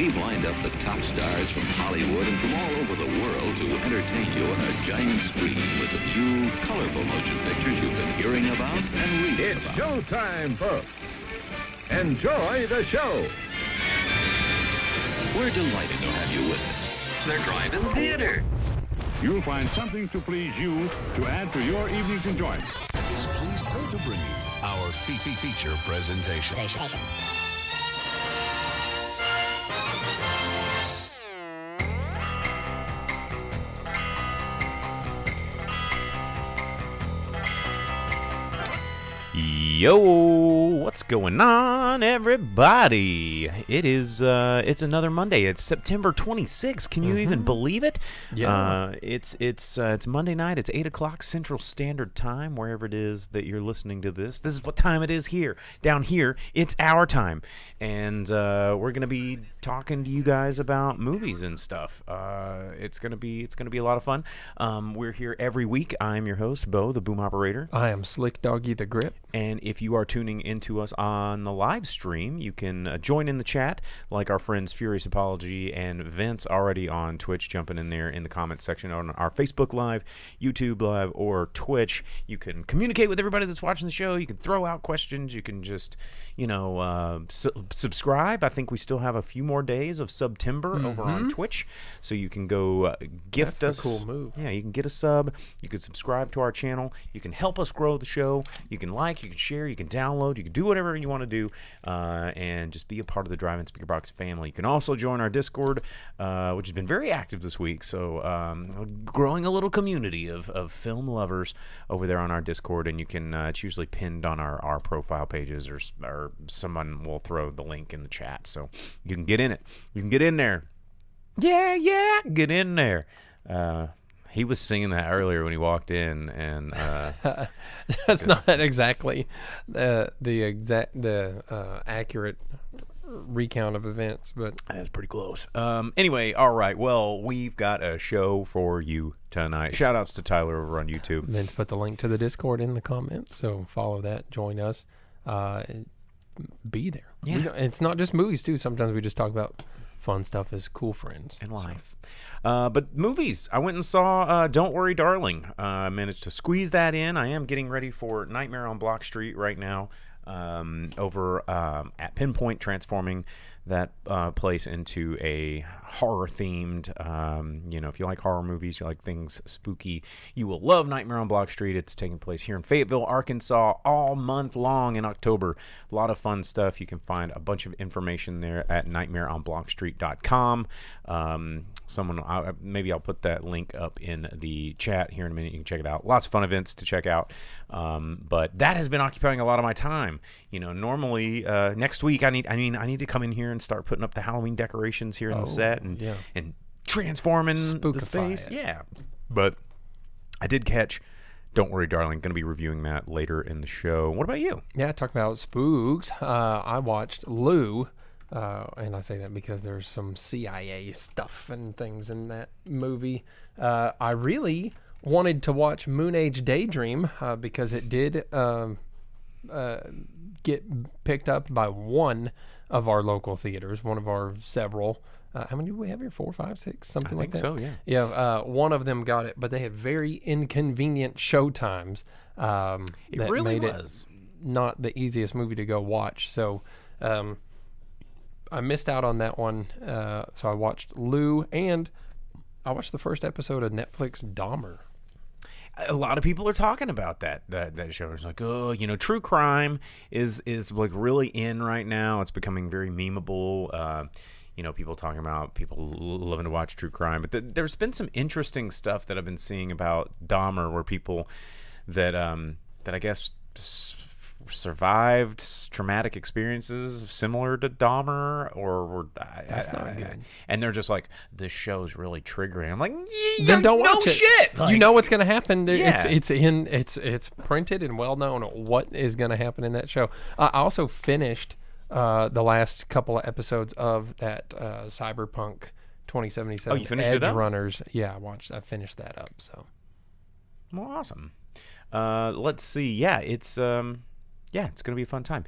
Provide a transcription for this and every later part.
We've lined up the top stars from Hollywood and from all over the world to entertain you on a giant screen with a few colorful motion pictures you've been hearing about and reading It's about. showtime, folks. Enjoy the show. We're delighted to have you with us. They're driving theater. You'll find something to please you to add to your evening's enjoyment. Is pleased to bring you our feature presentation. Yo, what's going on, everybody? It's another Monday. It's September 26th. Can you even believe it? Yeah. It's Monday night. It's 8 o'clock Central Standard Time, wherever it is that you're listening to this. This is what time it is here. Down here, it's our time. And we're going to be talking to you guys about movies and stuff. It's gonna be a lot of fun. We're here every week. I'm your host, Bo, the boom operator. I am Slick Doggy the Grip. And if you are tuning into us on the live stream, you can join in the chat like our friends Furious Apology and Vince already on Twitch, jumping in there in the comment section on our Facebook Live, YouTube Live, or Twitch. You can communicate with everybody that's watching the show. You can throw out questions. You can just, subscribe. I think we still have a few more days of September over on Twitch, so you can go gift us. That's a cool move. Yeah, you can get a sub. You can subscribe to our channel. You can help us grow the show. You can like, you can share, you can download, you can do whatever you want to do, and just be a part of the Drive-In Speaker Box family. You can also join our Discord, which has been very active this week. So growing a little community of film lovers over there on our Discord, and you can it's usually pinned on our profile pages, or someone will throw the link in the chat, so you can get in it. You can get in there. Yeah, get in there. He was singing that earlier when he walked in, and that's not exactly the accurate recount of events, but that's pretty close. Anyway, all right. Well, we've got a show for you tonight. Shout outs to Tyler over on YouTube. then put the link to the Discord in the comments. So follow that, join us, be there. Yeah. It's not just movies too. Sometimes we just talk about fun stuff as cool friends in life. But movies, I went and saw Don't Worry Darling. I managed to squeeze that in. I am getting ready for Nightmare on Block Street right now, over at Pinpoint, transforming that place into a horror-themed, if you like horror movies, you like things spooky, you will love Nightmare on Block Street. It's taking place here in Fayetteville, Arkansas, all month long in October. A lot of fun stuff. You can find a bunch of information there at nightmareonblockstreet.com. Maybe I'll put that link up in the chat here in a minute. You can check it out. Lots of fun events to check out. But that has been occupying a lot of my time. Normally next week I need to come in here and start putting up the Halloween decorations here in the set and transforming the space. It. Yeah. But I did catch Don't Worry Darling. Going to be reviewing that later in the show. What about you? Yeah, talking about spooks. I watched Lou. And I say that because there's some CIA stuff and things in that movie. I really wanted to watch Moon Age Daydream because it did get picked up by one of our local theaters, one of our several. How many do we have here? 4, 5, 6, something like that? I think so, yeah. Yeah, one of them got it, but they had very inconvenient show times. It really was. Not the easiest movie to go watch. So I missed out on that one. So I watched Lou, and I watched the first episode of Netflix Dahmer. A lot of people are talking about that show. It's like, true crime is like really in right now. It's becoming very memeable. People talking about people loving to watch true crime. But there's been some interesting stuff that I've been seeing about Dahmer, where people that I guess survived traumatic experiences similar to Dahmer, or that's not good. And they're just like, this show's really triggering. I'm like, then don't watch it. Shit. Like, you know what's going to happen. Yeah. It's printed and well known what is going to happen in that show. I also finished the last couple of episodes of that Cyberpunk 2077 you finished Edge it up? Runners. Yeah, I finished that up. So, well, awesome. Let's see. Yeah, it's Yeah, it's going to be a fun time.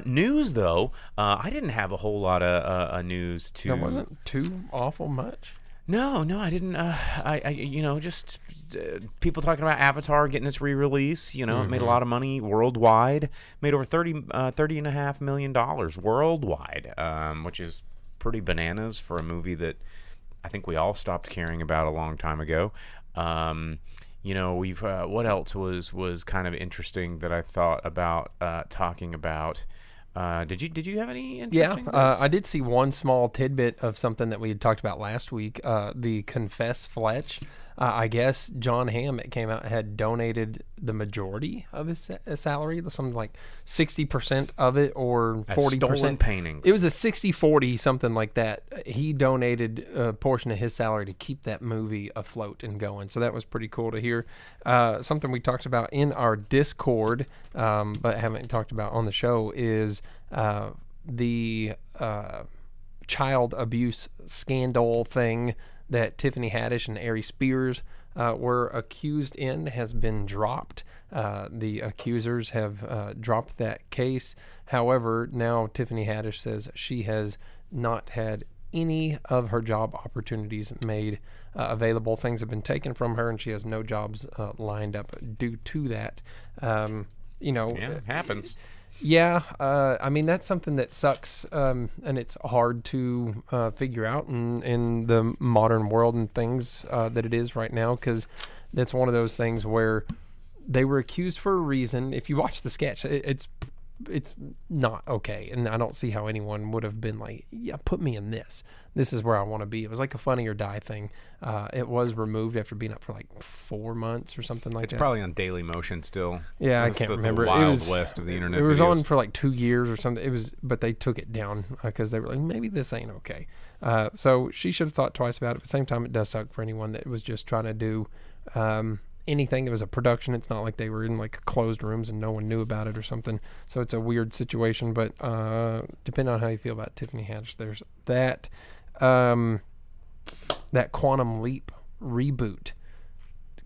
News, though, I didn't have a whole lot of news to... There wasn't too awful much. No, I didn't. Just people talking about Avatar getting its re-release. It made a lot of money worldwide. Made over $30.5 million worldwide, which is pretty bananas for a movie that I think we all stopped caring about a long time ago. We've what else was kind of interesting that I thought about talking about. Did you have any interesting things? I did see one small tidbit of something that we had talked about last week. The Confess Fletch. I guess John Hamm, it came out, had donated the majority of his salary, something like 60% of it or 40%. Stolen paintings. It was a 60-40, something like that. He donated a portion of his salary to keep that movie afloat and going. So that was pretty cool to hear. Something we talked about in our Discord, but haven't talked about on the show, is the child abuse scandal thing that Tiffany Haddish and Ari Spears were accused in has been dropped. The accusers have dropped that case. However, now Tiffany Haddish says she has not had any of her job opportunities made available. Things have been taken from her, and she has no jobs lined up due to that. It happens. Yeah, I mean, that's something that sucks, and it's hard to figure out in the modern world and things that it is right now, because that's one of those things where they were accused for a reason. If you watch the sketch, it's not okay, and I don't see how anyone would have been like, yeah, put me in this. This is where I want to be. It was like a Funny or Die thing. It was removed after being up for like 4 months or something like that. It's probably on Daily Motion still. Yeah, I can't remember. The wild west of the internet. It was videos. on for like 2 years or something. But they took it down because they were like, maybe this ain't okay. So she should have thought twice about it. At the same time, it does suck for anyone that was just trying to do anything. It was a production. It's not like they were in like closed rooms and no one knew about it or something. So it's a weird situation. But depending on how you feel about Tiffany Haddish, there's that. That Quantum Leap reboot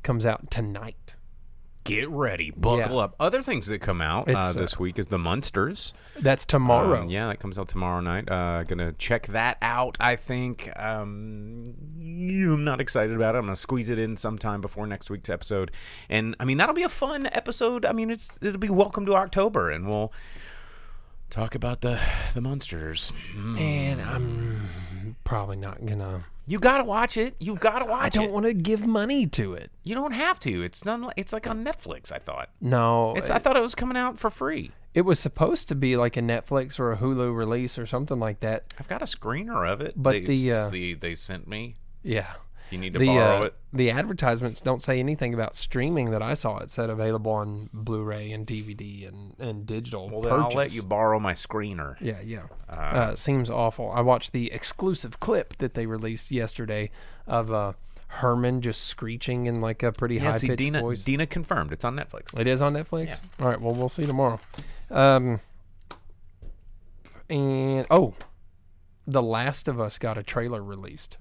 comes out tonight. Get ready, buckle up. Other things that come out this week is the Munsters. That's tomorrow. That comes out tomorrow night. Gonna check that out. I think I'm not excited about it. I'm gonna squeeze it in sometime before next week's episode, and I mean that'll be a fun episode. I mean it'll be Welcome to October, and we'll talk about the Munsters. And I'm probably not gonna. You gotta watch it. You've gotta watch it. I don't want to give money to it. You don't have to. It's like on Netflix. I thought. No, I thought it was coming out for free. It was supposed to be like a Netflix or a Hulu release or something like that. I've got a screener of it. But they sent me. Yeah. You need to borrow it. The advertisements don't say anything about streaming that I saw. It said available on Blu-ray and DVD and digital. Well, then I'll let you borrow my screener. Yeah. Seems awful. I watched the exclusive clip that they released yesterday of Herman just screeching in like a pretty high-pitched voice. Dina confirmed. It's on Netflix. It is on Netflix? Yeah. All right. Well, we'll see tomorrow. The Last of Us got a trailer released.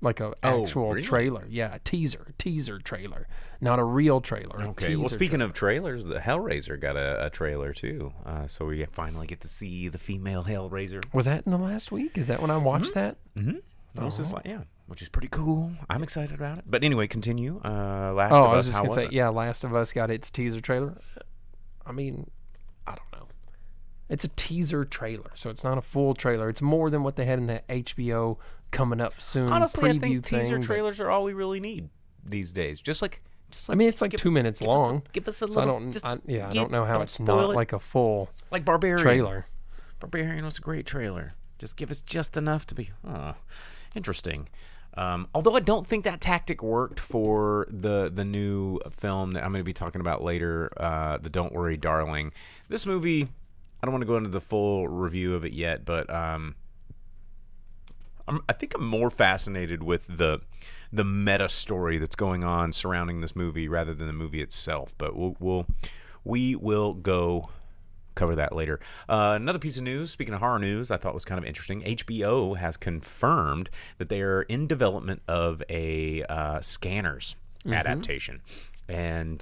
Like a actual trailer. Yeah, a teaser trailer. Not a real trailer. Okay, well, speaking of trailers, the Hellraiser got a trailer too. So we finally get to see the female Hellraiser. Was that in the last week? Is that when I watched that? Mm-hmm. Which is pretty cool. I'm excited about it. But anyway, continue. Last of Us, I was just how going was to say, it? yeah, Last of Us got its teaser trailer. I mean, I don't know. It's a teaser trailer, so it's not a full trailer. It's more than what they had in that HBO coming up soon. Honestly, I think preview teaser thing, trailers are all we really need these days. Just like I mean, it's like 2 minutes long. Give us a so little. I don't know how it's not like a full like Barbarian trailer. Barbarian was a great trailer. Just give us just enough to be interesting. Although I don't think that tactic worked for the new film that I'm going to be talking about later, the Don't Worry Darling. This movie, I don't want to go into the full review of it yet, but I think I'm more fascinated with the meta story that's going on surrounding this movie rather than the movie itself. But we will go cover that later. Another piece of news, speaking of horror news, I thought was kind of interesting. HBO has confirmed that they are in development of a Scanners adaptation. And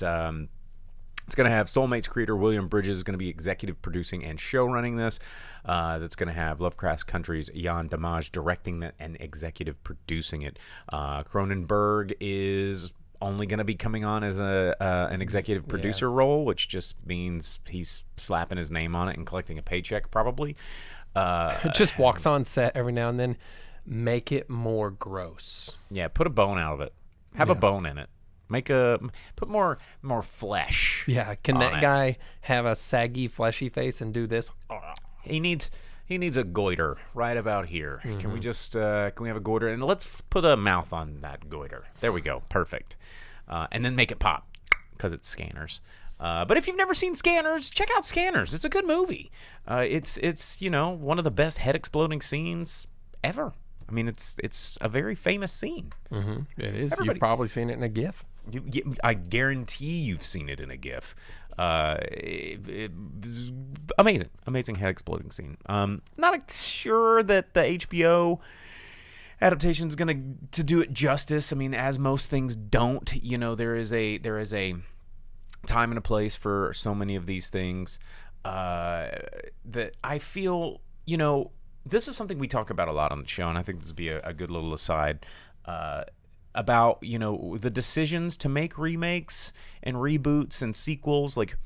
It's going to have Soulmates creator William Bridges is going to be executive producing and show running this. That's going to have Lovecraft Country's Jan Damage directing that and executive producing it. Cronenberg is only going to be coming on as an executive producer role, which just means he's slapping his name on it and collecting a paycheck probably. Just walks on set every now and then. Make it more gross. Yeah, put a bone out of it. Have a bone in it. Put more flesh. Yeah, can that guy have a saggy, fleshy face and do this? He needs a goiter right about here. Can we just can we have a goiter and let's put a mouth on that goiter? There we go, perfect. And then make it pop because it's Scanners. But if you've never seen Scanners, check out Scanners. It's a good movie. It's one of the best head exploding scenes ever. I mean, it's a very famous scene. Mm-hmm. It is. You've probably seen it in a GIF. I guarantee you've seen it in a GIF. Amazing head exploding scene. Not sure that the HBO adaptation is going to do it justice. I mean, as most things don't. There is a time and a place for so many of these things that I feel. This is something we talk about a lot on the show, and I think this would be a good little aside about, the decisions to make remakes and reboots and sequels, like,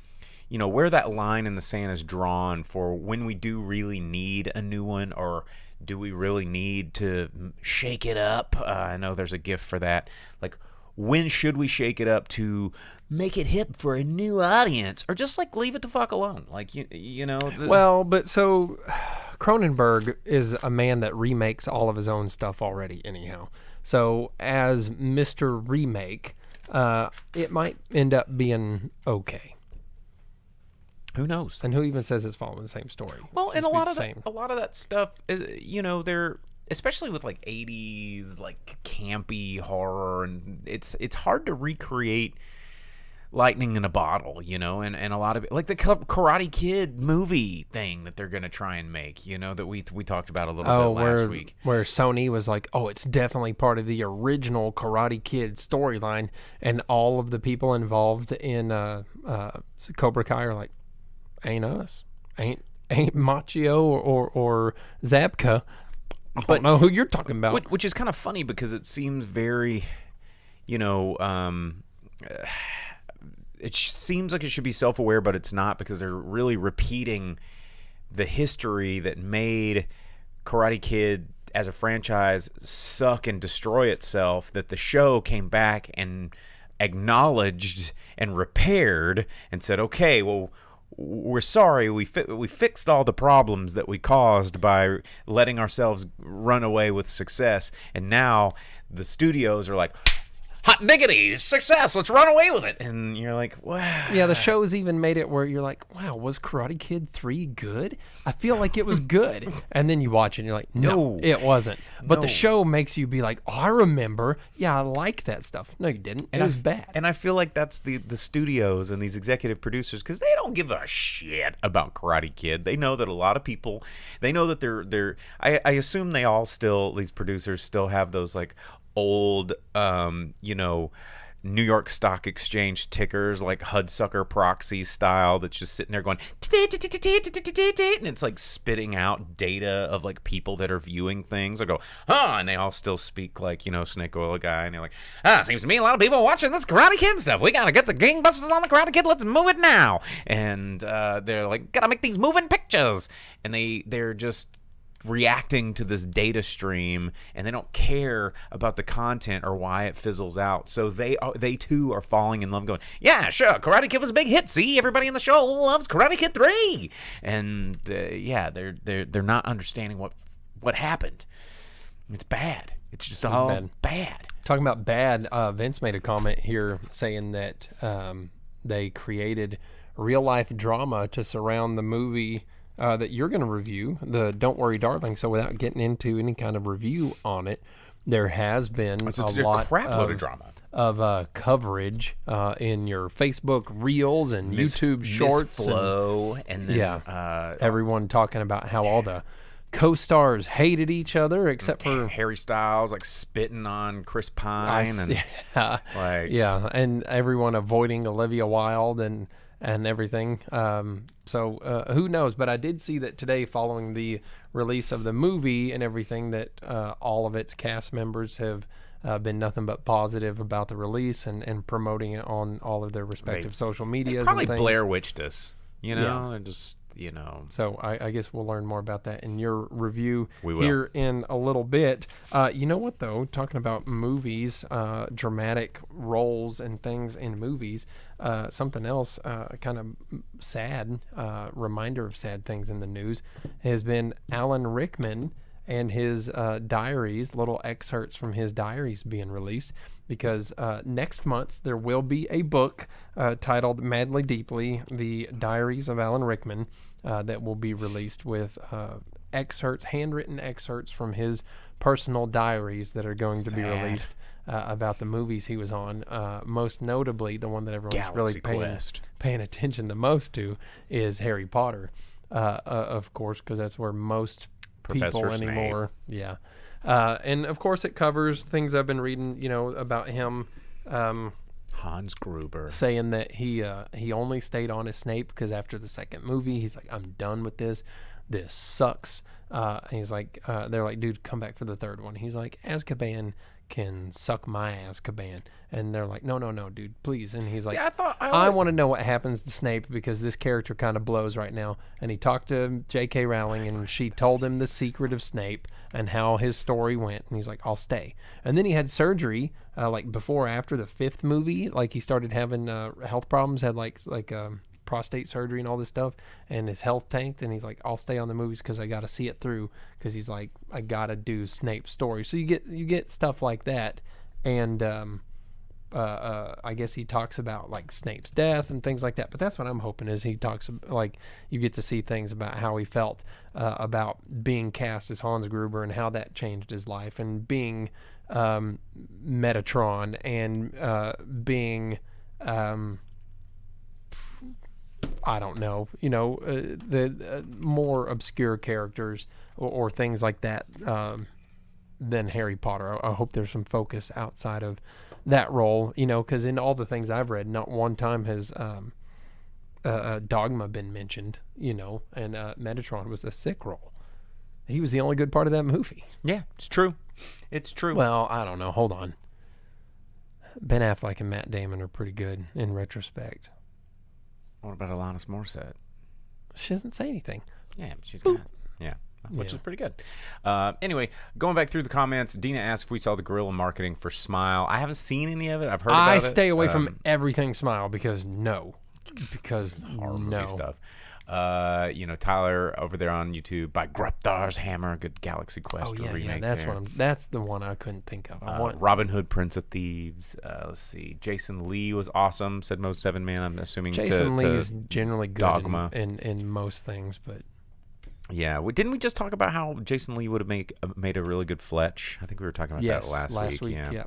where that line in the sand is drawn for when we do really need a new one, or do we really need to shake it up? I know there's a gift for that. Like, when should we shake it up to make it hip for a new audience, or just like leave it the fuck alone? Like, Well, but so Cronenberg is a man that remakes all of his own stuff already anyhow. So as Mr. Remake, it might end up being okay. Who knows? And who even says it's following the same story? Well, and a lot of that stuff is, they're, especially with like 80s like campy horror, and it's hard to recreate lightning in a bottle, and a lot of it, like the Karate Kid movie thing that they're going to try and make, that we talked about a little bit last week. Where Sony was like, it's definitely part of the original Karate Kid storyline, and all of the people involved in Cobra Kai are like, ain't us. Ain't Machio or Zabka. I don't know who you're talking about. Which is kind of funny because it seems very, it seems like it should be self-aware, but it's not, because they're really repeating the history that made Karate Kid as a franchise suck and destroy itself, that the show came back and acknowledged and repaired and said, okay, well, we're sorry, we fixed all the problems that we caused by letting ourselves run away with success, and now the studios are like, hot diggity, success, let's run away with it. And you're like, wow. Yeah, the show's even made it where you're like, wow, was Karate Kid 3 good? I feel like it was good. And then you watch it and you're like, no, it wasn't. But the show makes you be like, I remember. Yeah, I like that stuff. No, you didn't. It was bad. And I feel like that's the studios and these executive producers, because they don't give a shit about Karate Kid. They know that a lot of people, they know that they're I assume they all still, these producers still have those like old New York Stock Exchange tickers, like Hudsucker Proxy style, that's just sitting there going and it's like spitting out data of like people that are viewing things. I go, and they all still speak like, Snake Oil guy, and they're like, seems to me a lot of people watching this Karate Kid stuff. We gotta get the gangbusters on the Karate Kid. Let's move it now. And they're like, gotta make these moving pictures, and they're just reacting to this data stream, and they don't care about the content or why it fizzles out. So they too are falling in love, going, yeah, sure, Karate Kid was a big hit. See, everybody in the show loves Karate Kid 3. And they're not understanding what happened. It's bad. It's just all bad. Talking about bad, Vince made a comment here saying that they created real life drama to surround the movie that you're going to review, the Don't Worry Darling. So without getting into any kind of review on it, there has been a crapload of drama of coverage in your Facebook Reels and YouTube Shorts. Flow, and then everyone talking about how all the co-stars hated each other except for Harry Styles, like spitting on Chris Pine, and and everyone avoiding Olivia Wilde, and and everything. So who knows? But I did see that today, following the release of the movie and everything, that all of its cast members have been nothing but positive about the release and promoting it on all of their respective social medias. Probably and things. Blair Witched us, and just, So I guess we'll learn more about that in your review We will. here in a little bit. You know what, though? Talking about movies, dramatic roles and things in movies, something else kind of sad, reminder of sad things in the news, has been Alan Rickman and his diaries, little excerpts from his diaries being released, because next month there will be a book titled Madly Deeply, The Diaries of Alan Rickman, that will be released with excerpts, handwritten excerpts from his personal diaries that are going to be released about the movies he was on. Most notably, the one that everyone's really paying attention the most to is Harry Potter, of course, because that's where most Professor people anymore. Yeah. And of course it covers things I've been reading, about him, Hans Gruber saying that he only stayed on as Snape because after the second movie, he's like, I'm done with this. This sucks. And he's like, they're like, dude, come back for the third one. He's like, Azkaban can suck my Azkaban. And they're like, no, dude, please. And he's like, I want to know what happens to Snape because this character kind of blows right now. And he talked to J.K. Rowling and she told him the secret of Snape and how his story went. And he's like, I'll stay. And then he had surgery, like before or after the fifth movie. Like he started having health problems, had like prostate surgery and all this stuff, and his health tanked, and he's like, I'll stay on the movies because I got to see it through, because he's like, I got to do Snape's story. So you get stuff like that, and I guess he talks about like Snape's death and things like that, but that's what I'm hoping is he talks like you get to see things about how he felt about being cast as Hans Gruber and how that changed his life, and being Metatron, and being I don't know, the more obscure characters or things like that than Harry Potter. I hope there's some focus outside of that role, because in all the things I've read, not one time has Dogma been mentioned, and Metatron was a sick role. He was the only good part of that movie. Yeah, it's true. It's true. Well, I don't know. Hold on. Ben Affleck and Matt Damon are pretty good in retrospect. What about Alanis Morissette? She doesn't say anything. Yeah, she's got which is pretty good. Anyway, going back through the comments, Dina asked if we saw the guerrilla marketing for Smile. I haven't seen any of it. I've heard about it. I stay away from everything Smile because no. Stuff. Tyler over there on YouTube by Greptar's Hammer, good Galaxy Quest remake. That's the one I couldn't think of. Robin Hood, Prince of Thieves. Let's see. Jason Lee was awesome. Said Mo 7 Man. I'm assuming Jason Lee's generally good Dogma in most things, but yeah, didn't we just talk about how Jason Lee would have made a really good Fletch? I think we were talking about that last week. Yeah.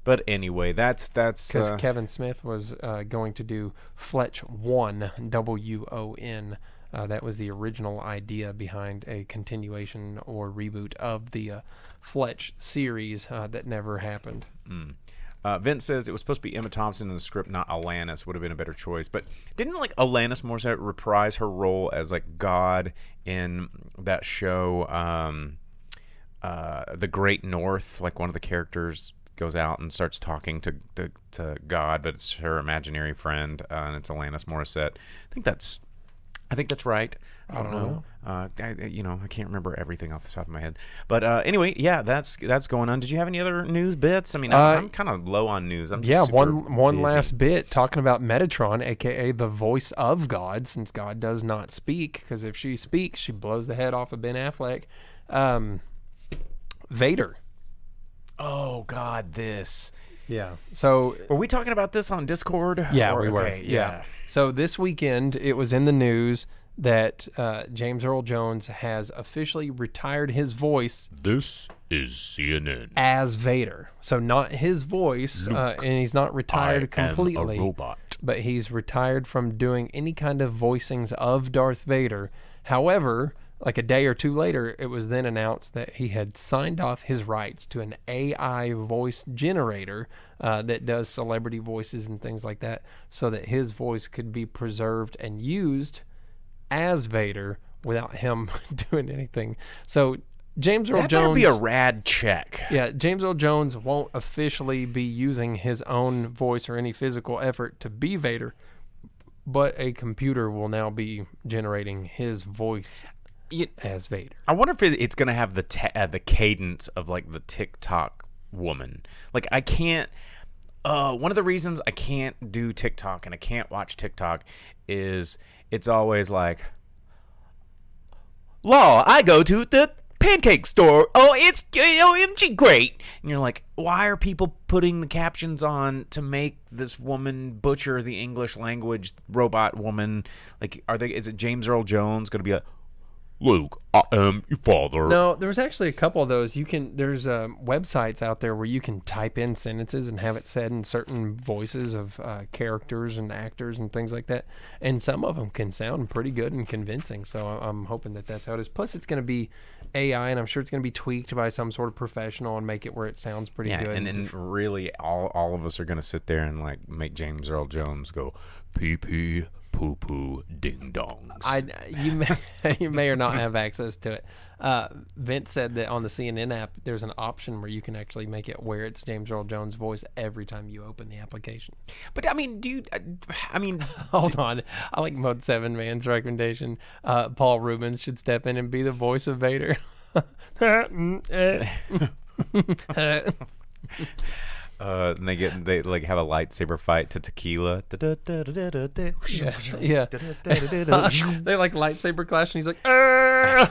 But anyway, that's because Kevin Smith was going to do Fletch 1, WON. That was the original idea behind a continuation or reboot of the Fletch series that never happened. Vince says it was supposed to be Emma Thompson in the script, not Alanis. Would have been a better choice. But didn't Alanis Morissette reprise her role as like God in that show, The Great North? Like one of the characters goes out and starts talking to God, but it's her imaginary friend, and it's Alanis Morissette. I think that's right. I don't know. I can't remember everything off the top of my head. But anyway, yeah, that's going on. Did you have any other news bits? I mean, I'm kind of low on news. I'm just one busy. last bit talking about Metatron, aka the voice of God, since God does not speak, because if she speaks, she blows the head off of Ben Affleck. Vader. Oh God, this. Yeah. So were we talking about this on Discord? Yeah, we were. Yeah. So this weekend, it was in the news that James Earl Jones has officially retired his voice. This is CNN. As Vader. So not his voice, and he's not retired completely. Am a robot. But he's retired from doing any kind of voicings of Darth Vader. However, like a day or two later, it was then announced that he had signed off his rights to an AI voice generator that does celebrity voices and things like that, so that his voice could be preserved and used as Vader without him doing anything. So James Earl Jones... That better be a rad check. Yeah, James Earl Jones won't officially be using his own voice or any physical effort to be Vader, but a computer will now be generating his voice as Vader. I wonder if it's going to have the cadence of like the TikTok woman. Like I can't... one of the reasons I can't do TikTok and I can't watch TikTok is it's always like, Law, I go to the pancake store. Oh, it's OMG great. And you're like, why are people putting the captions on to make this woman butcher the English language robot woman? Like, is it James Earl Jones going to be like, Luke, I am your father? No, there was actually a couple of those. There's websites out there where you can type in sentences and have it said in certain voices of characters and actors and things like that. And some of them can sound pretty good and convincing. So I'm hoping that that's how it is. Plus, it's going to be AI, and I'm sure it's going to be tweaked by some sort of professional and make it where it sounds pretty good. And then really all of us are going to sit there and like make James Earl Jones go pee pee poo poo ding dongs. You may or not have access to it. Vince said that on the CNN app, there's an option where you can actually make it where it's James Earl Jones' voice every time you open the application. But I mean, Hold on. I like Mode 7 Man's recommendation. Paul Rubens should step in and be the voice of Vader. And they like have a lightsaber fight to tequila. Yeah. They like lightsaber clash, and he's like, "Arr!"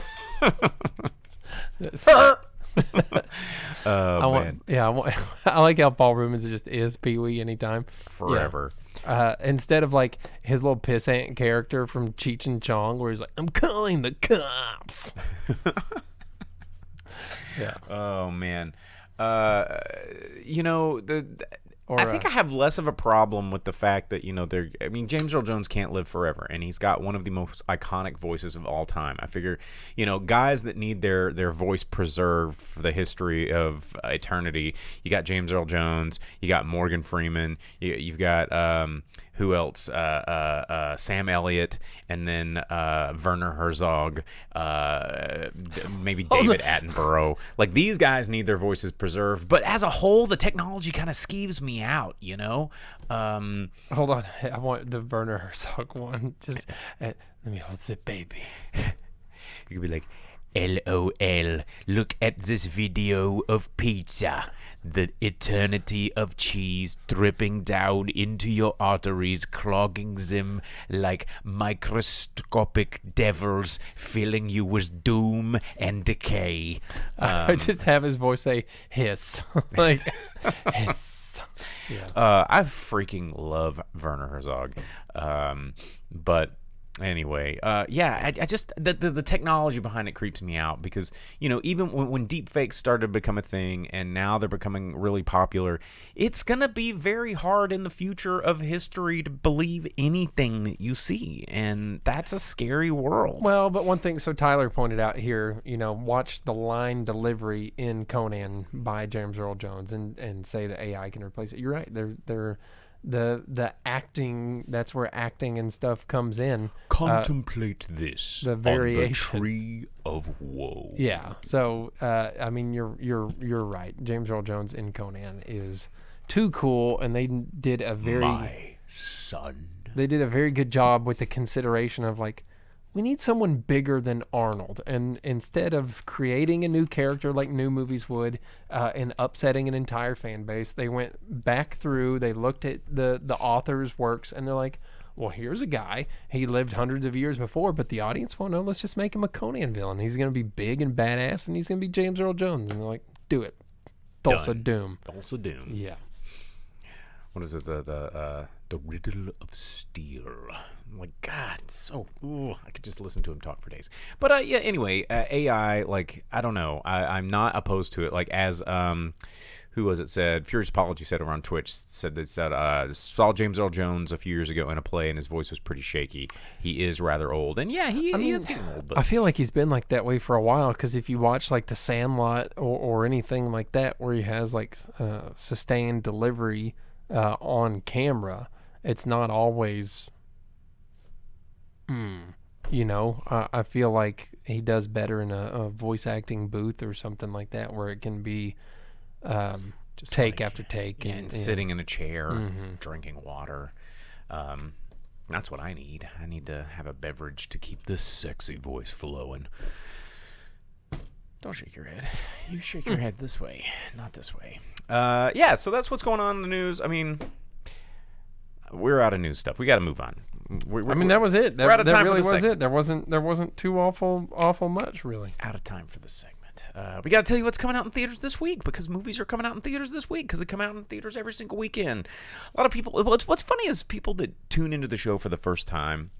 I like how Paul Rubens just is Pee-wee anytime. Forever. Yeah. Instead of like his little pissant character from Cheech and Chong, where he's like, I'm calling the cops. Yeah. Oh man. I think I have less of a problem with the fact that, James Earl Jones can't live forever, and he's got one of the most iconic voices of all time. I figure, guys that need their voice preserved for the history of eternity, you got James Earl Jones, you got Morgan Freeman, you've got, who else? Sam Elliott, and then Werner Herzog, maybe David Attenborough. Like, these guys need their voices preserved, but as a whole, the technology kind of skeeves me out, Hold on, I want the Werner Herzog one. Just let me hold it, baby. You could be like, LOL, look at this video of pizza. The eternity of cheese dripping down into your arteries, clogging them like microscopic devils, filling you with doom and decay. I just have his voice say, hiss. Like, hiss. Yeah. I freaking love Werner Herzog. But... Anyway, I just the technology behind it creeps me out because even when deep fakes started to become a thing and now they're becoming really popular, it's gonna be very hard in the future of history to believe anything that you see, and that's a scary world. Well, but one thing, so Tyler pointed out here, watch the line delivery in Conan by James Earl Jones and say that AI can replace it. You're right. They're the acting, that's where acting and stuff comes in. Contemplate this the variation. On the tree of woe. Yeah. So you're right. James Earl Jones in Conan is too cool, and they did a very They did a very good job with the consideration of like, we need someone bigger than Arnold. And instead of creating a new character like new movies would and upsetting an entire fan base, they went back through, they looked at the author's works, and they're like, well, here's a guy. He lived hundreds of years before, but the audience won't know. Let's just make him a Conan villain. He's going to be big and badass, and he's going to be James Earl Jones. And they're like, do it. Thulsa Doom. Thulsa Doom. Yeah. What is it? The Riddle of Steel. I'm like, God, I could just listen to him talk for days. But anyway, AI, like, I don't know. I'm not opposed to it. Like, as who was it said, Furious Apology said over on Twitch, said they said, saw James Earl Jones a few years ago in a play and his voice was pretty shaky. He is rather old. And yeah, he is getting old. But I feel like he's been like that way for a while, because if you watch like The Sandlot or anything like that where he has like sustained delivery on camera, it's not always, I feel like he does better in a voice acting booth or something like that, where it can be just take after take. And sitting in a chair, drinking water. That's what I need. I need to have a beverage to keep this sexy voice flowing. Don't shake your head. You shake your head this way, not this way. Yeah, so that's what's going on in the news. I mean, we're out of news stuff. We got to move on. That was it. We're out of time really for the was segment. it. There wasn't too awful much, really. Out of time for the segment. We got to tell you what's coming out in theaters this week, because movies are coming out in theaters this week, because they come out in theaters every single weekend. A lot of people, what's funny is people that tune into the show for the first time,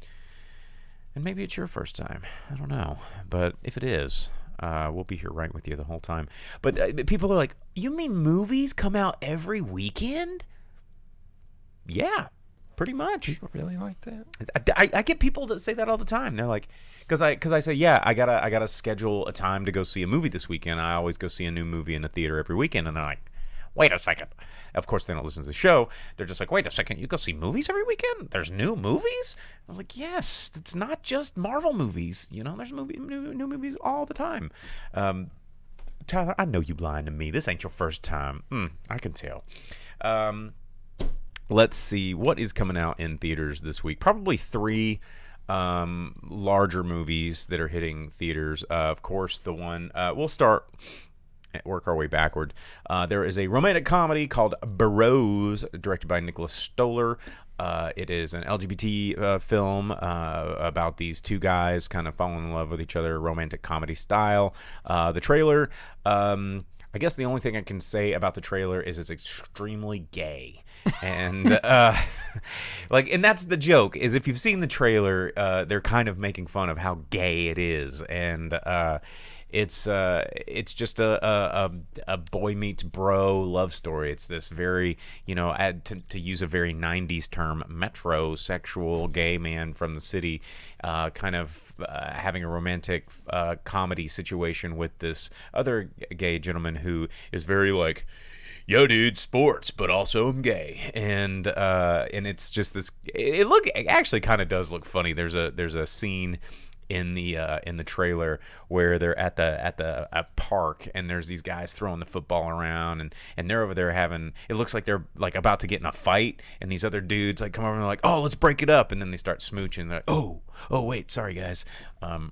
and maybe it's your first time, I don't know, but if it is, we'll be here right with you the whole time. But people are like, you mean movies come out every weekend? Yeah, pretty much. People really like that? I get people that say that all the time. They're like, because I say, yeah, I gotta schedule a time to go see a movie this weekend. I always go see a new movie in the theater every weekend, and they're like, wait a second. Of course, they don't listen to the show. They're just like, wait a second, you go see movies every weekend? There's new movies? I was like, yes, it's not just Marvel movies. There's new movies all the time. Tyler, I know you lying to me. This ain't your first time. I can tell. Let's see what is coming out in theaters this week. Probably 3 larger movies that are hitting theaters. Of course, the one we'll start. Work our way backward. There is a romantic comedy called Bros, directed by Nicholas Stoller. It is an LGBT film about these 2 guys kind of falling in love with each other, romantic comedy style. The trailer, I guess the only thing I can say about the trailer is it's extremely gay. And and that's the joke, is if you've seen the trailer, they're kind of making fun of how gay it is, and it's just a boy meets bro love story. It's this very, to use a very 90s term, metrosexual gay man from the city, kind of having a romantic comedy situation with this other gay gentleman who is very like, yo, dude, sports, but also I'm gay, and it's just this. It actually kind of does look funny. There's a scene in the trailer where they're at the park, and there's these guys throwing the football around, and they're over there having. It looks like they're like about to get in a fight, and these other dudes like come over and they're like, oh, let's break it up, and then they start smooching. They're like, oh wait, sorry guys.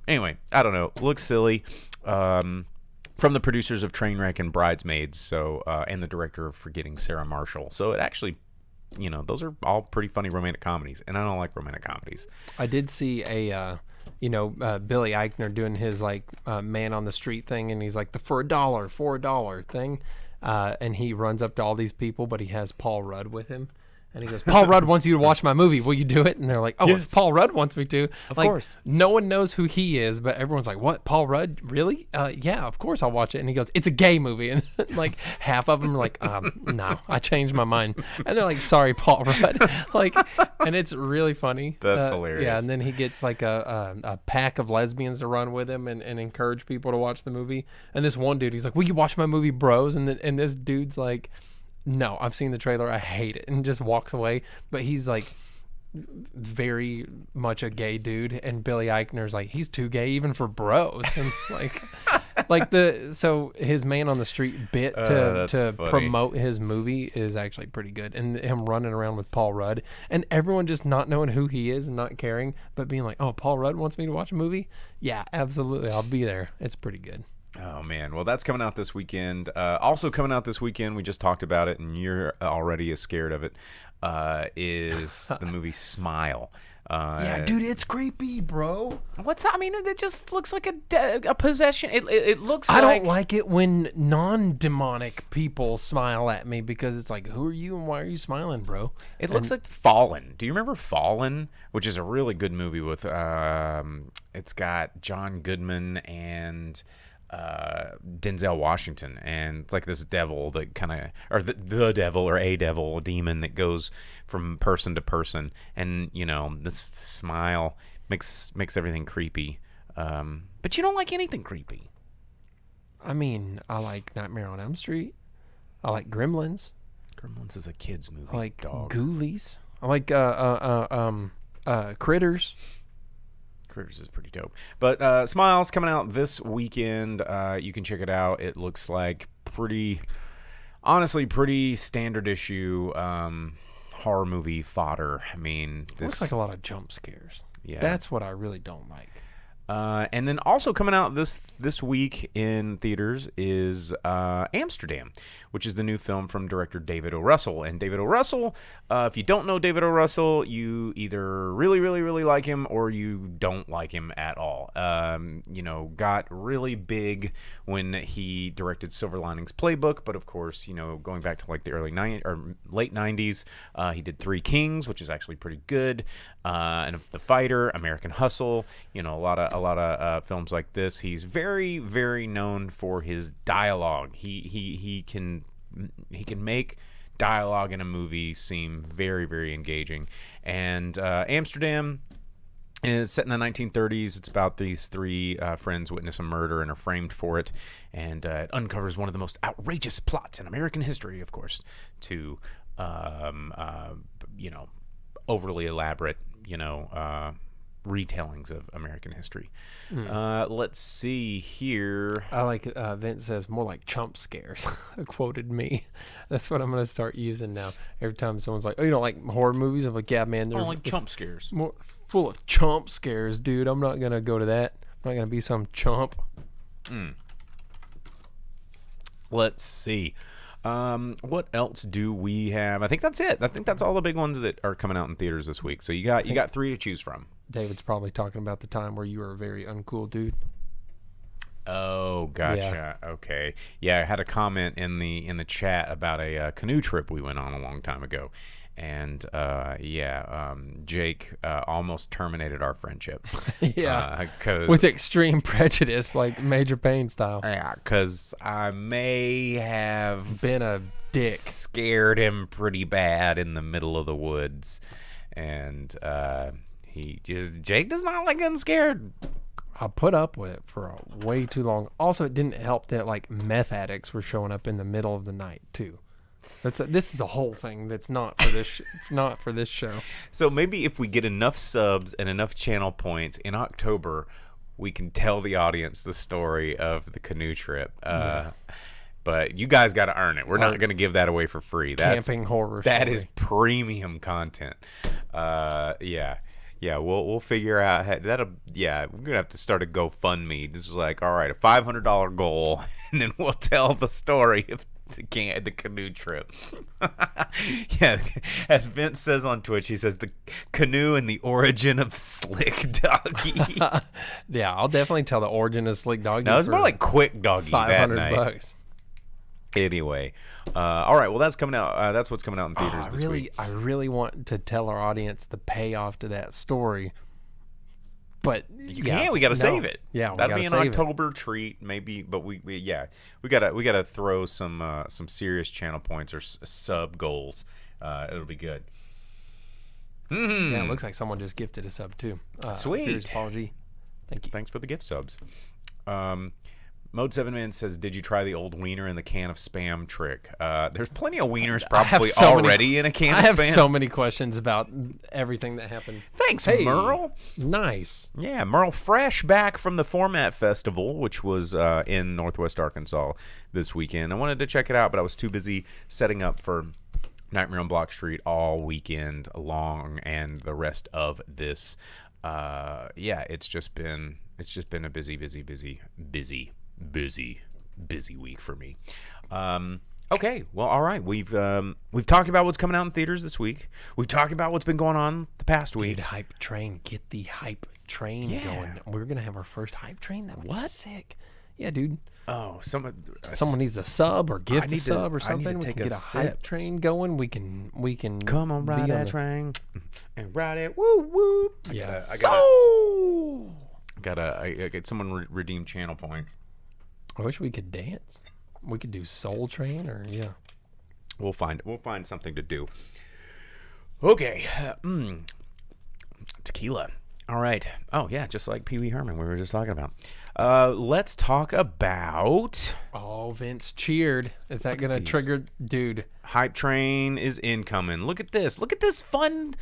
Anyway, I don't know. It looks silly. From the producers of Trainwreck and Bridesmaids, and the director of Forgetting Sarah Marshall. So it actually, those are all pretty funny romantic comedies, and I don't like romantic comedies. I did see a, Billy Eichner doing his man on the street thing, and he's like the for a dollar thing, and he runs up to all these people, but he has Paul Rudd with him. And he goes, Paul Rudd wants you to watch my movie. Will you do it? And they're like, oh, yes. If Paul Rudd wants me to. Of course. No one knows who he is, but everyone's like, what? Paul Rudd? Really? Yeah, of course I'll watch it. And he goes, it's a gay movie. And half of them are like, no, I changed my mind. And they're like, sorry, Paul Rudd. And it's really funny. That's hilarious. Yeah, and then he gets a pack of lesbians to run with him and encourage people to watch the movie. And this one dude, he's like, will you watch my movie Bros? And this dude's like, no, I've seen the trailer, I hate it, and just walks away. But he's like very much a gay dude, and Billy Eichner's like, he's too gay even for Bros. And so his man on the street bit to promote his movie is actually pretty good, and him running around with Paul Rudd and everyone just not knowing who he is and not caring, but being like, oh, Paul Rudd wants me to watch a movie? Yeah, absolutely, I'll be there. It's pretty good. Oh, man. Well, that's coming out this weekend. Also coming out this weekend, we just talked about it, and you're already as scared of it, is the movie Smile. Yeah, dude, it's creepy, bro. It just looks like a possession. It looks I don't like it when non-demonic people smile at me, because it's like, who are you and why are you smiling, bro? It looks like Fallen. Do you remember Fallen? Which is a really good movie with, it's got John Goodman and Denzel Washington, and it's like this devil that kind of, or the devil or a devil, a demon that goes from person to person, and this smile makes everything creepy. But you don't like anything creepy. I mean, I like Nightmare on Elm Street. I like Gremlins. Gremlins is a kid's movie. I like dog. Ghoulies. I like Critters. Critters is pretty dope. But Smiles coming out this weekend. You can check it out. It looks like honestly, pretty standard issue horror movie fodder. I mean, It looks like a lot of jump scares. Yeah. That's what I really don't like. And then also coming out this week in theaters is Amsterdam, which is the new film from director David O. Russell. And David O. Russell, if you don't know David O. Russell, you either really, really, really like him or you don't like him at all. Got really big when he directed Silver Linings Playbook, but of course, going back to like the late 90s, he did Three Kings, which is actually pretty good. And The Fighter, American Hustle, a lot of films like this. He's very, very known for his dialogue. He can make dialogue in a movie seem very, very engaging. And Amsterdam is set in the 1930s. It's about these three friends witness a murder and are framed for it, and it uncovers one of the most outrageous plots in American history, of course, to overly elaborate retellings of American history. Let's see here. I like Vince says more like chump scares. Quoted me. That's what I'm going to start using now. Every time someone's like, "Oh, you don't like horror movies?" I'm like, "Yeah, man, they're like chump scares. More full of chump scares, dude. I'm not going to go to that. I'm not going to be some chump." Let's see. What else do we have? I think that's it. I think that's all the big ones that are coming out in theaters this week. So you got three to choose from. David's probably talking about the time where you were a very uncool dude. Oh, gotcha. Yeah. Okay. Yeah, I had a comment in the chat about a canoe trip we went on a long time ago. And Jake almost terminated our friendship. Yeah, with extreme prejudice, like Major Payne style. Yeah, because I may have been a dick, scared him pretty bad in the middle of the woods, and Jake does not like getting scared. I put up with it for way too long. Also, it didn't help that like meth addicts were showing up in the middle of the night too. This is a whole thing that's not for this not for this show. So maybe if we get enough subs and enough channel points in October, we can tell the audience the story of the canoe trip. But you guys got to earn it. We're not going to give that away for free. That's camping horror. That is premium content. Yeah, we'll figure out we're gonna have to start a GoFundMe. This is like, all right, a $500 goal, and then we'll tell the story of the canoe trip. Yeah, as Vince says on Twitch, he says the canoe and the origin of Slick Doggy. Yeah, I'll definitely tell the origin of Slick Doggy. No, it's more like Quick Doggy. $500. Anyway, all right. Well, that's coming out. That's what's coming out in theaters this week. I really want to tell our audience the payoff to that story, but you can't. We got to save it. Yeah, that'd be an October treat, maybe. But we gotta throw some serious channel points or sub goals. It'll be good. Mm-hmm. Yeah, it looks like someone just gifted a sub too. Sweet. Apology. Thank you. Thanks for the gift subs. Mode 7 Man says, "Did you try the old wiener in the can of Spam trick?" There's plenty of wieners probably already in a can of Spam. I have so many questions about everything that happened. Thanks, Merle. Nice. Yeah, Merle, fresh back from the Format Festival, which was in Northwest Arkansas this weekend. I wanted to check it out, but I was too busy setting up for Nightmare on Block Street all weekend long, and the rest of this. It's just been a busy week for me. Okay, well, all right. We've talked about what's coming out in theaters this week. We've talked about what's been going on the past week. Dude, hype train, get the hype train going. We're gonna have our first hype train. That would be sick. Yeah, dude. Oh, someone needs a sub or gift a sub or something. We can get a hype train going. We can come on, ride that train and ride it. Woo woo. Yeah. I got someone redeem channel point. I wish we could dance. We could do Soul Train or yeah. We'll find something to do. Okay. Tequila. All right. Oh, yeah, just like Pee Wee Herman we were just talking about. Let's talk about... Oh, Vince cheered. Is that going to trigger... Dude. Hype train is incoming. Look at this. Look at this fun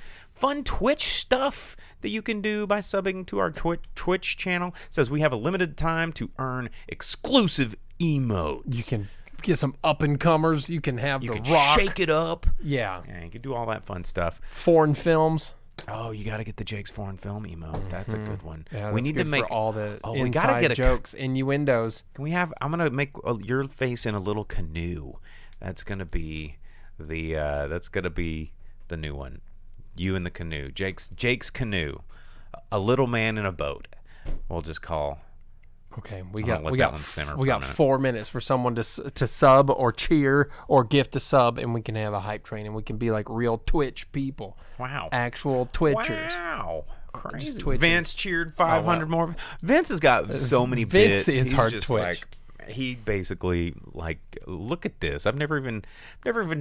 Twitch stuff that you can do by subbing to our Twitch channel. It says we have a limited time to earn exclusive emotes. You can get some up-and-comers. You can have you the can rock. shake it up. Yeah. Yeah, you can do all that fun stuff. Foreign films. Oh, you got to get the Jake's foreign film emote. That's a good one. Yeah, we need to make for all the we gotta get jokes, innuendos. Can we have? I'm gonna make your face in a little canoe. That's gonna be the. That's gonna be the new one. You in the canoe. Jake's canoe. A little man in a boat. We'll just call. Okay, we I'm gonna let that got one simmer we for a got minute. 4 minutes for someone to sub or cheer or gift a sub, and we can have a hype train, and we can be like real Twitch people. Wow. Actual Twitchers. Wow. Crazy. Twitching. Vince cheered 500 more. Vince has got so many Vince bits. is He's hard just Twitch. like he basically like look at this. I've never even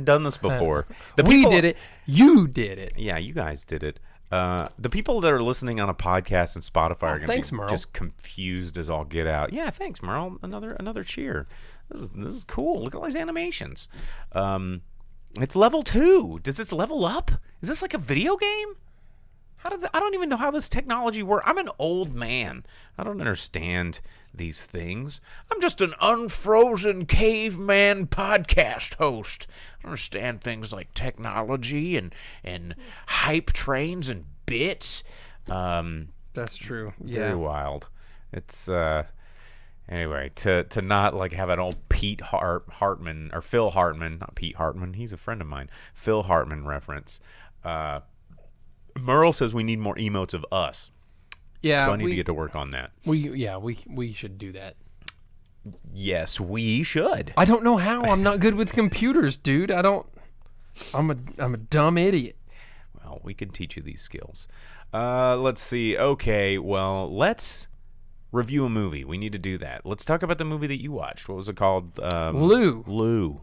done this before. We did it. You did it. Yeah, you guys did it. The people that are listening on a podcast and Spotify are going to be Merle. just confused as all get out. Yeah, thanks, Merle. Another cheer. This is cool. Look at all these animations. It's level 2. Does this level up? Is this like a video game? I don't even know how this technology works. I'm an old man. I don't understand these things. I'm just an unfrozen caveman podcast host. I don't understand things like technology and hype trains and bits. That's true. Yeah. Very wild. It's anyway to not like have an old Hartman or Phil Hartman, not Pete Hartman. He's a friend of mine. Phil Hartman reference. Merle says we need more emotes of us. Yeah. So I need to get to work on that. We should do that. Yes, we should. I don't know how. I'm not good with computers, dude. I'm a dumb idiot. Well, we can teach you these skills. Let's see. Okay, well, let's review a movie. We need to do that. Let's talk about the movie that you watched. What was it called? Lou.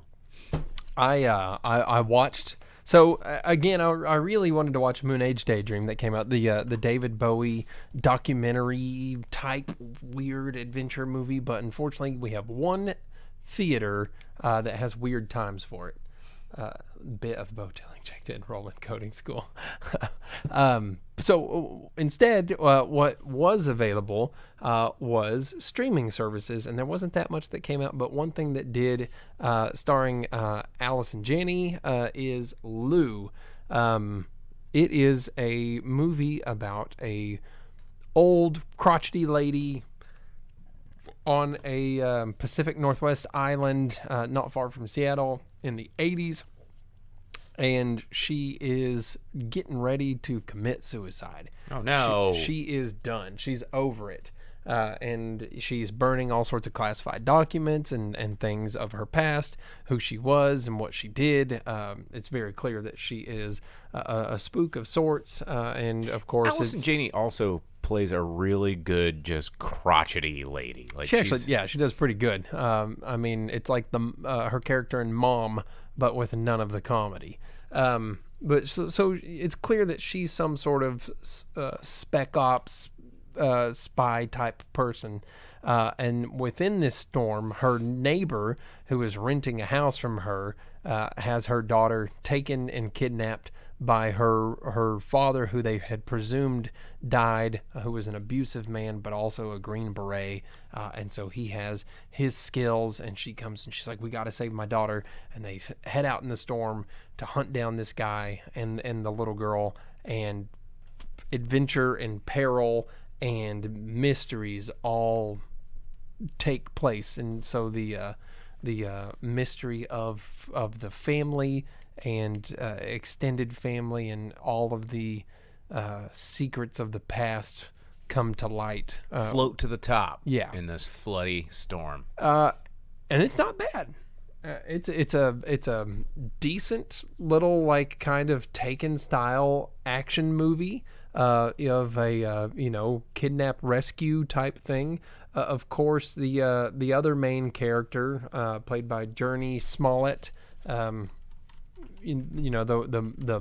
I watched. So again, I really wanted to watch Moon Age Daydream that came out, the David Bowie documentary type weird adventure movie, but unfortunately we have one theater that has weird times for it. Bit of bowtailing check to enrollment coding school. So instead, what was available was streaming services, and there wasn't that much that came out. But one thing that did, starring Allison Janney, is Lou. It is a movie about a old crotchety lady on a Pacific Northwest island, not far from Seattle, in the 80s. And she is getting ready to commit suicide. Oh, no. She is done. She's over it. And she's burning all sorts of classified documents and things of her past, who she was and what she did. It's very clear that she is a spook of sorts. And, of course, Allison Janney also plays a really good, just crotchety lady. Like she does pretty good. I mean, it's like her character in Mom, but with none of the comedy. But so it's clear that she's some sort of spec ops spy type person. And within this storm, her neighbor, who is renting a house from her, has her daughter taken and kidnapped by her father, who they had presumed died, who was an abusive man, but also a Green Beret. And so he has his skills, and she comes and she's like, we got to save my daughter. And they head out in the storm to hunt down this guy and the little girl, and adventure and peril and mysteries all take place. And so the mystery of the family and extended family and all of the secrets of the past come to light. Float to the top. Yeah. In this floody storm. And it's not bad. It's a decent little, like, kind of Taken style action movie. of a kidnap rescue type thing. Of course, the other main character, played by Journey Smollett, the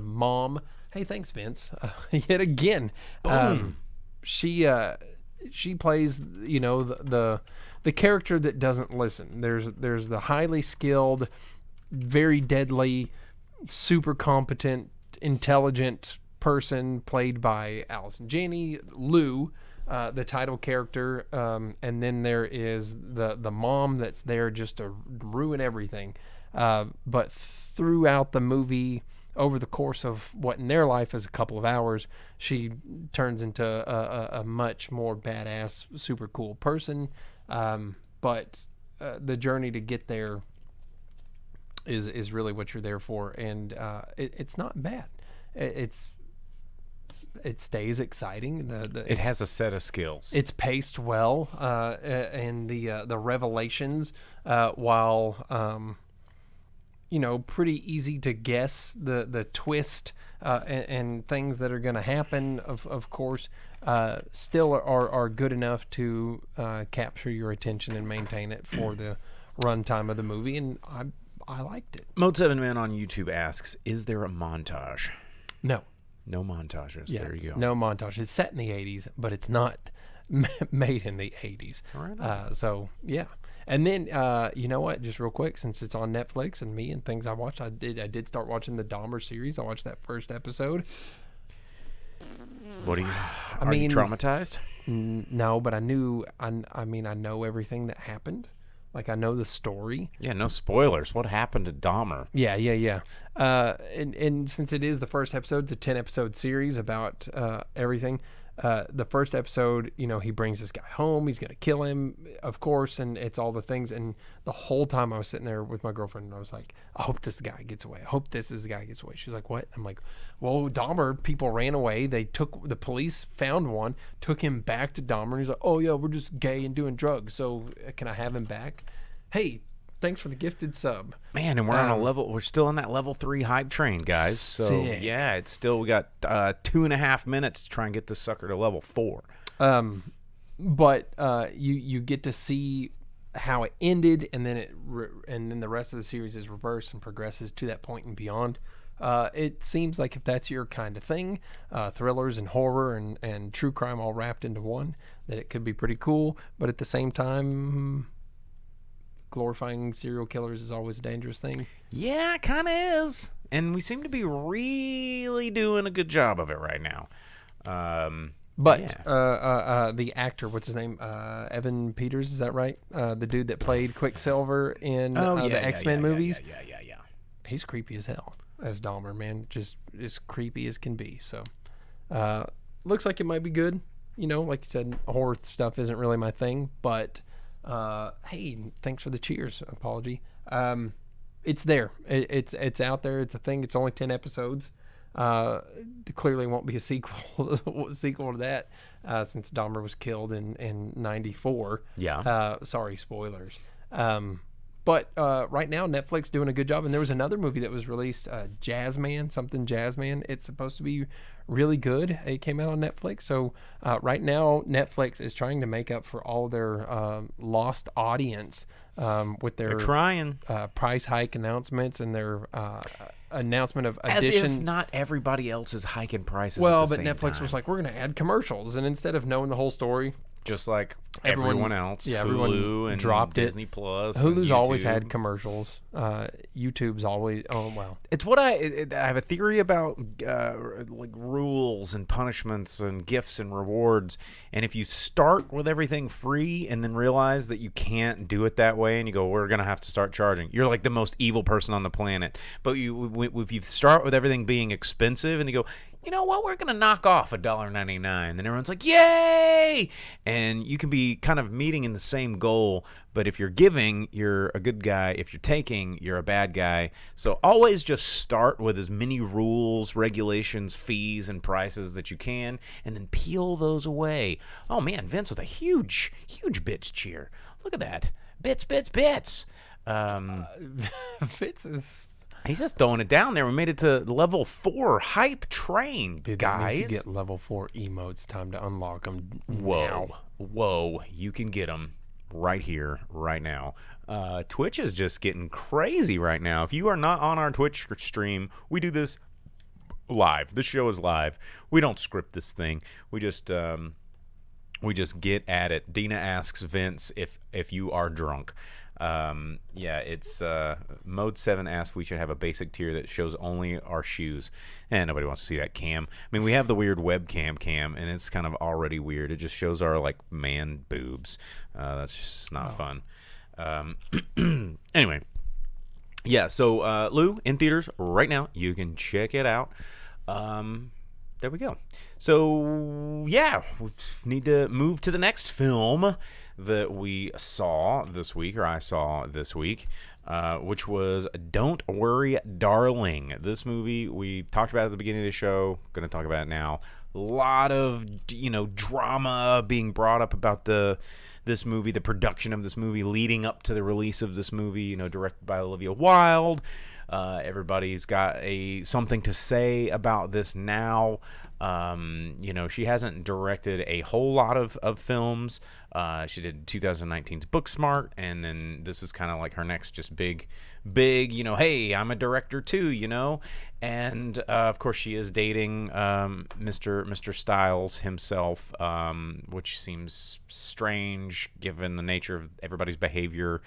mom. Hey, thanks, Vince. Yet again, she plays the character that doesn't listen. There's the highly skilled, very deadly, super competent, intelligent person played by Allison Janney, Lou, the title character, and then there is the mom that's there just to ruin everything. But throughout the movie, over the course of what in their life is a couple of hours, she turns into a much more badass, super cool person. But the journey to get there is really what you're there for, and it's not bad. It stays exciting. It has a set of skills. It's paced well, and the revelations, while pretty easy to guess the twist and things that are going to happen. Of course, still are good enough to capture your attention and maintain it for the runtime of the movie, and I liked it. Mode 7 Man on YouTube asks, is there a montage? No. No montages. Yeah, there you go. No montage. It's set in the 80s, but it's not made in the 80s. All right. So, yeah. And then, you know what? Just real quick, since it's on Netflix and me and things I watched, I did start watching the Dahmer series. I watched that first episode. What are you? Are you traumatized? No, but I know everything that happened. Like, I know the story. Yeah, no spoilers. What happened to Dahmer? Yeah. And since it is the first episode, it's a 10-episode series about everything. The first episode, he brings this guy home. He's going to kill him, of course, and it's all the things. And the whole time I was sitting there with my girlfriend, and I was like, I hope this guy gets away. I hope this is the guy gets away. She's like, what? I'm like, well, Dahmer, people ran away. The police found one, took him back to Dahmer. And he's like, oh, yeah, we're just gay and doing drugs. So can I have him back? Hey, thanks for the gifted sub. Man, and we're still on that level 3 hype train, guys. So sick. Yeah, we got 2.5 minutes to try and get this sucker to level 4. But you get to see how it ended, and then and then the rest of the series is reversed and progresses to that point and beyond. It seems like if that's your kind of thing, thrillers and horror and true crime all wrapped into one, that it could be pretty cool. But at the same time, glorifying serial killers is always a dangerous thing. Yeah, it kind of is. And we seem to be really doing a good job of it right now. The actor, what's his name? Evan Peters, is that right? The dude that played Quicksilver in the X-Men movies. Yeah. He's creepy as hell as Dahmer, man. Just as creepy as can be. So, looks like it might be good. Like you said, horror stuff isn't really my thing, but hey, thanks for the cheers apology. It's there. It's out there. It's a thing. It's only 10 episodes. There clearly won't be a sequel to that, since Dahmer was killed in 94. Yeah. Sorry, spoilers. But right now Netflix doing a good job, and there was another movie that was released, Jazzman. It's supposed to be really good. It came out on Netflix. So right now Netflix is trying to make up for all their lost audience with their trying price hike announcements and their announcement of addition. As if not everybody else is hiking prices. Well, at the but same Netflix time. was like, we're going to add commercials, and instead of knowing the whole story, just like everyone else. Yeah, Hulu everyone and dropped Disney it. Plus. Hulu's and always YouTube. had commercials. YouTube's always. Oh wow. It's what I have a theory about, like rules and punishments and gifts and rewards. And if you start with everything free and then realize that you can't do it that way, and you go, we're gonna have to start charging. You're like the most evil person on the planet. But if you start with everything being expensive, and you go, you know what, we're gonna knock off $1.99, then everyone's like, yay! And you can be kind of meeting in the same goal. But if you're giving, you're a good guy. If you're taking, you're a bad guy. So always just start with as many rules, regulations, fees, and prices that you can, and then peel those away. Oh man, Vince with a huge bits cheer. Look at that. Bits. Fitz is. He's just throwing it down there. We made it to level 4 hype train, Dude, guys. that means you get level 4 emotes. Time to unlock them. Whoa. You can get them right here, right now. Twitch is just getting crazy right now. If you are not on our Twitch stream, we do this live. The show is live. We don't script this thing. We just get at it. Dina asks Vince if you are drunk. It's Mode 7 asks we should have a basic tier that shows only our shoes. And nobody wants to see that cam. I mean, we have the weird webcam cam, and it's kind of already weird. It just shows our, like, man boobs. That's just not fun. Anyway. Yeah, so Lou, in theaters right now. You can check it out. There we go. So, yeah, we need to move to the next film that we saw this week, or I saw this week, which was Don't Worry, Darling. This movie, we talked about at the beginning of the show, going to talk about it now. A lot of, drama being brought up about this movie, the production of this movie, leading up to the release of this movie, directed by Olivia Wilde. Everybody's got something to say about this now. She hasn't directed a whole lot of films. She did 2019's Booksmart, and then this is kind of like her next just big, hey, I'm a director too, And of course, she is dating Mr. Styles himself, which seems strange given the nature of everybody's behavior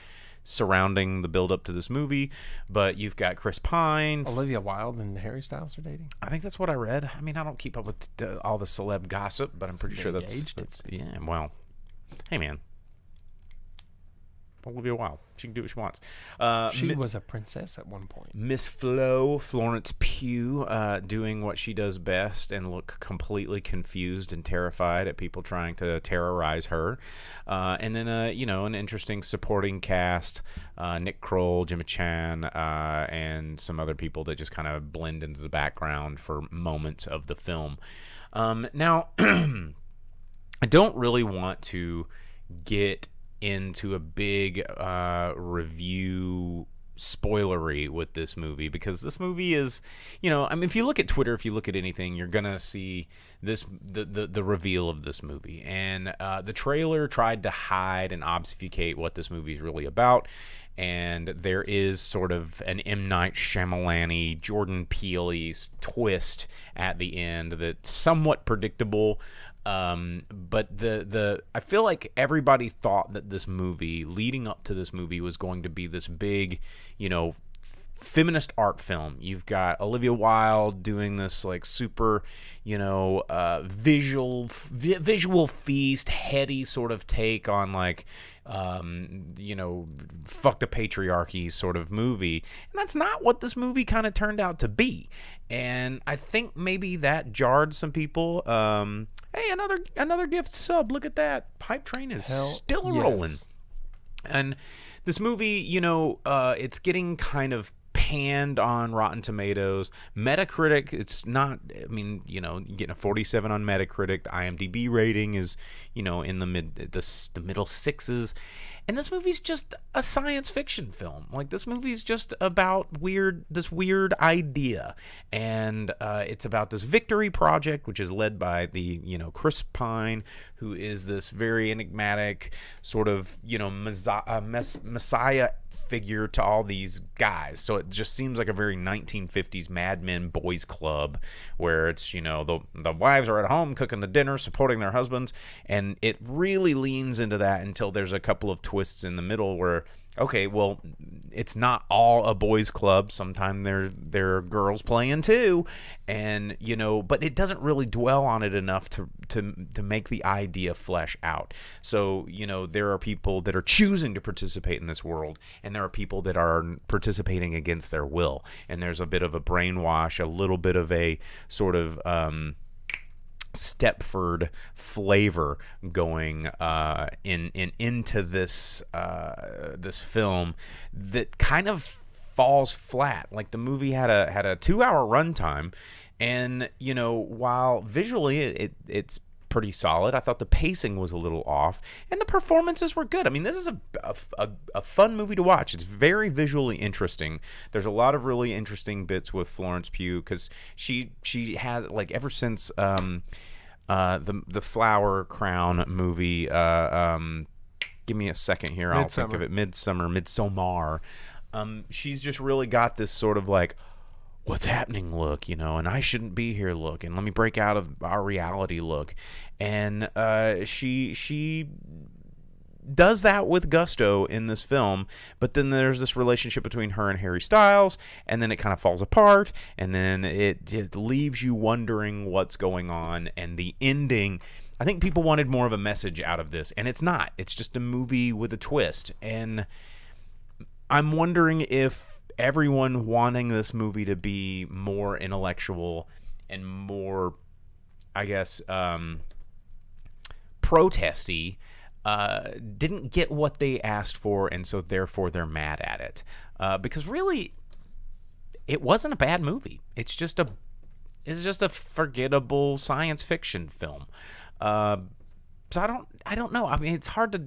surrounding the build-up to this movie. But you've got Chris Pine. Olivia Wilde and Harry Styles are dating? I think that's what I read. I mean, I don't keep up with all the celeb gossip, but I'm pretty sure that's yeah, well, hey, man. Olivia Wilde. She can do what she wants. She was a princess at one point. Miss Florence Pugh, doing what she does best and look completely confused and terrified at people trying to terrorize her. And then, an interesting supporting cast, Nick Kroll, Gemma Chan, and some other people that just kind of blend into the background for moments of the film. Now, I don't really want to get into a big review spoilery with this movie, because this movie is, if you look at Twitter, if you look at anything, you're gonna see the reveal of this movie. And the trailer tried to hide and obfuscate what this movie is really about. And there is sort of an M. Night Shyamalan-y, Jordan Peele-y twist at the end that's somewhat predictable. But I feel like everybody thought that this movie, leading up to this movie, was going to be this big, feminist art film. You've got Olivia Wilde doing this like super, visual feast, heady sort of take on like, fuck the patriarchy sort of movie. And that's not what this movie kind of turned out to be. And I think maybe that jarred some people. Hey, another gift sub. Look at that. Hype train is still rolling. And this movie, it's getting kind of panned on Rotten Tomatoes. Metacritic, it's not, getting a 47 on Metacritic. The IMDb rating is, in the middle sixes. And this movie's just a science fiction film. Like, this movie's just about this weird idea. And it's about this Victory Project, which is led by the, Chris Pine, who is this very enigmatic sort of, messiah figure to all these guys. So it just seems like a very 1950s Mad Men boys club, where it's, the wives are at home cooking the dinner, supporting their husbands, and it really leans into that until there's a couple of twists in the middle where, okay, well, it's not all a boys club. Sometimes there are girls playing too, and but it doesn't really dwell on it enough to make the idea flesh out. So there are people that are choosing to participate in this world, and there are people that are participating against their will. And there's a bit of a brainwash, a little bit of a sort of Stepford flavor going into this this film that kind of falls flat. Like, the movie had a 2-hour runtime, and while visually it's pretty solid. I thought the pacing was a little off, and the performances were good. I mean, this is a fun movie to watch. It's very visually interesting. There's a lot of really interesting bits with Florence Pugh because she has, like, ever since the Flower Crown movie. Give me a second here. I'll think of it. Midsommar. She's just really got this sort of like, what's happening look, and I shouldn't be here look, and let me break out of our reality look. And she does that with gusto in this film, but then there's this relationship between her and Harry Styles, and then it kind of falls apart, and then it leaves you wondering what's going on, and the ending, I think people wanted more of a message out of this, and it's not. It's just a movie with a twist, and I'm wondering if everyone wanting this movie to be more intellectual and more, I guess, protesty, didn't get what they asked for, and so therefore they're mad at it. Because really, it wasn't a bad movie. It's just a forgettable science fiction film. So I don't know. I mean, it's hard to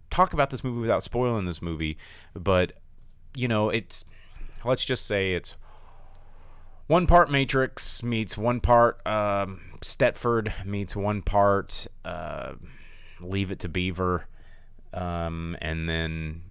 talk about this movie without spoiling this movie, but let's just say it's one part Matrix meets one part Stepford meets one part Leave It to Beaver, and then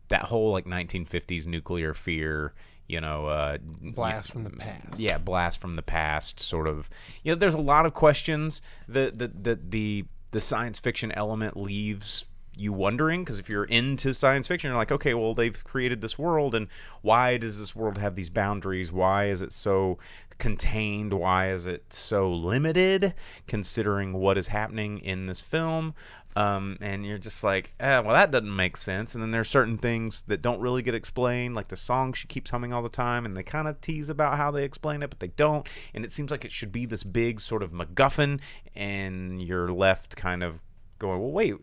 that whole like 1950s nuclear fear, blast from the past. Yeah, blast from the past. Sort of. There's a lot of questions that the science fiction element leaves you wondering, because if you're into science fiction, you're like, okay, well, they've created this world, and why does this world have these boundaries? Why is it so contained? Why is it so limited, considering what is happening in this film? And you're just like, well, that doesn't make sense. And then there's certain things that don't really get explained, like the song she keeps humming all the time, and they kind of tease about how they explain it, but they don't. And it seems like it should be this big sort of MacGuffin, and you're left kind of going, well, wait,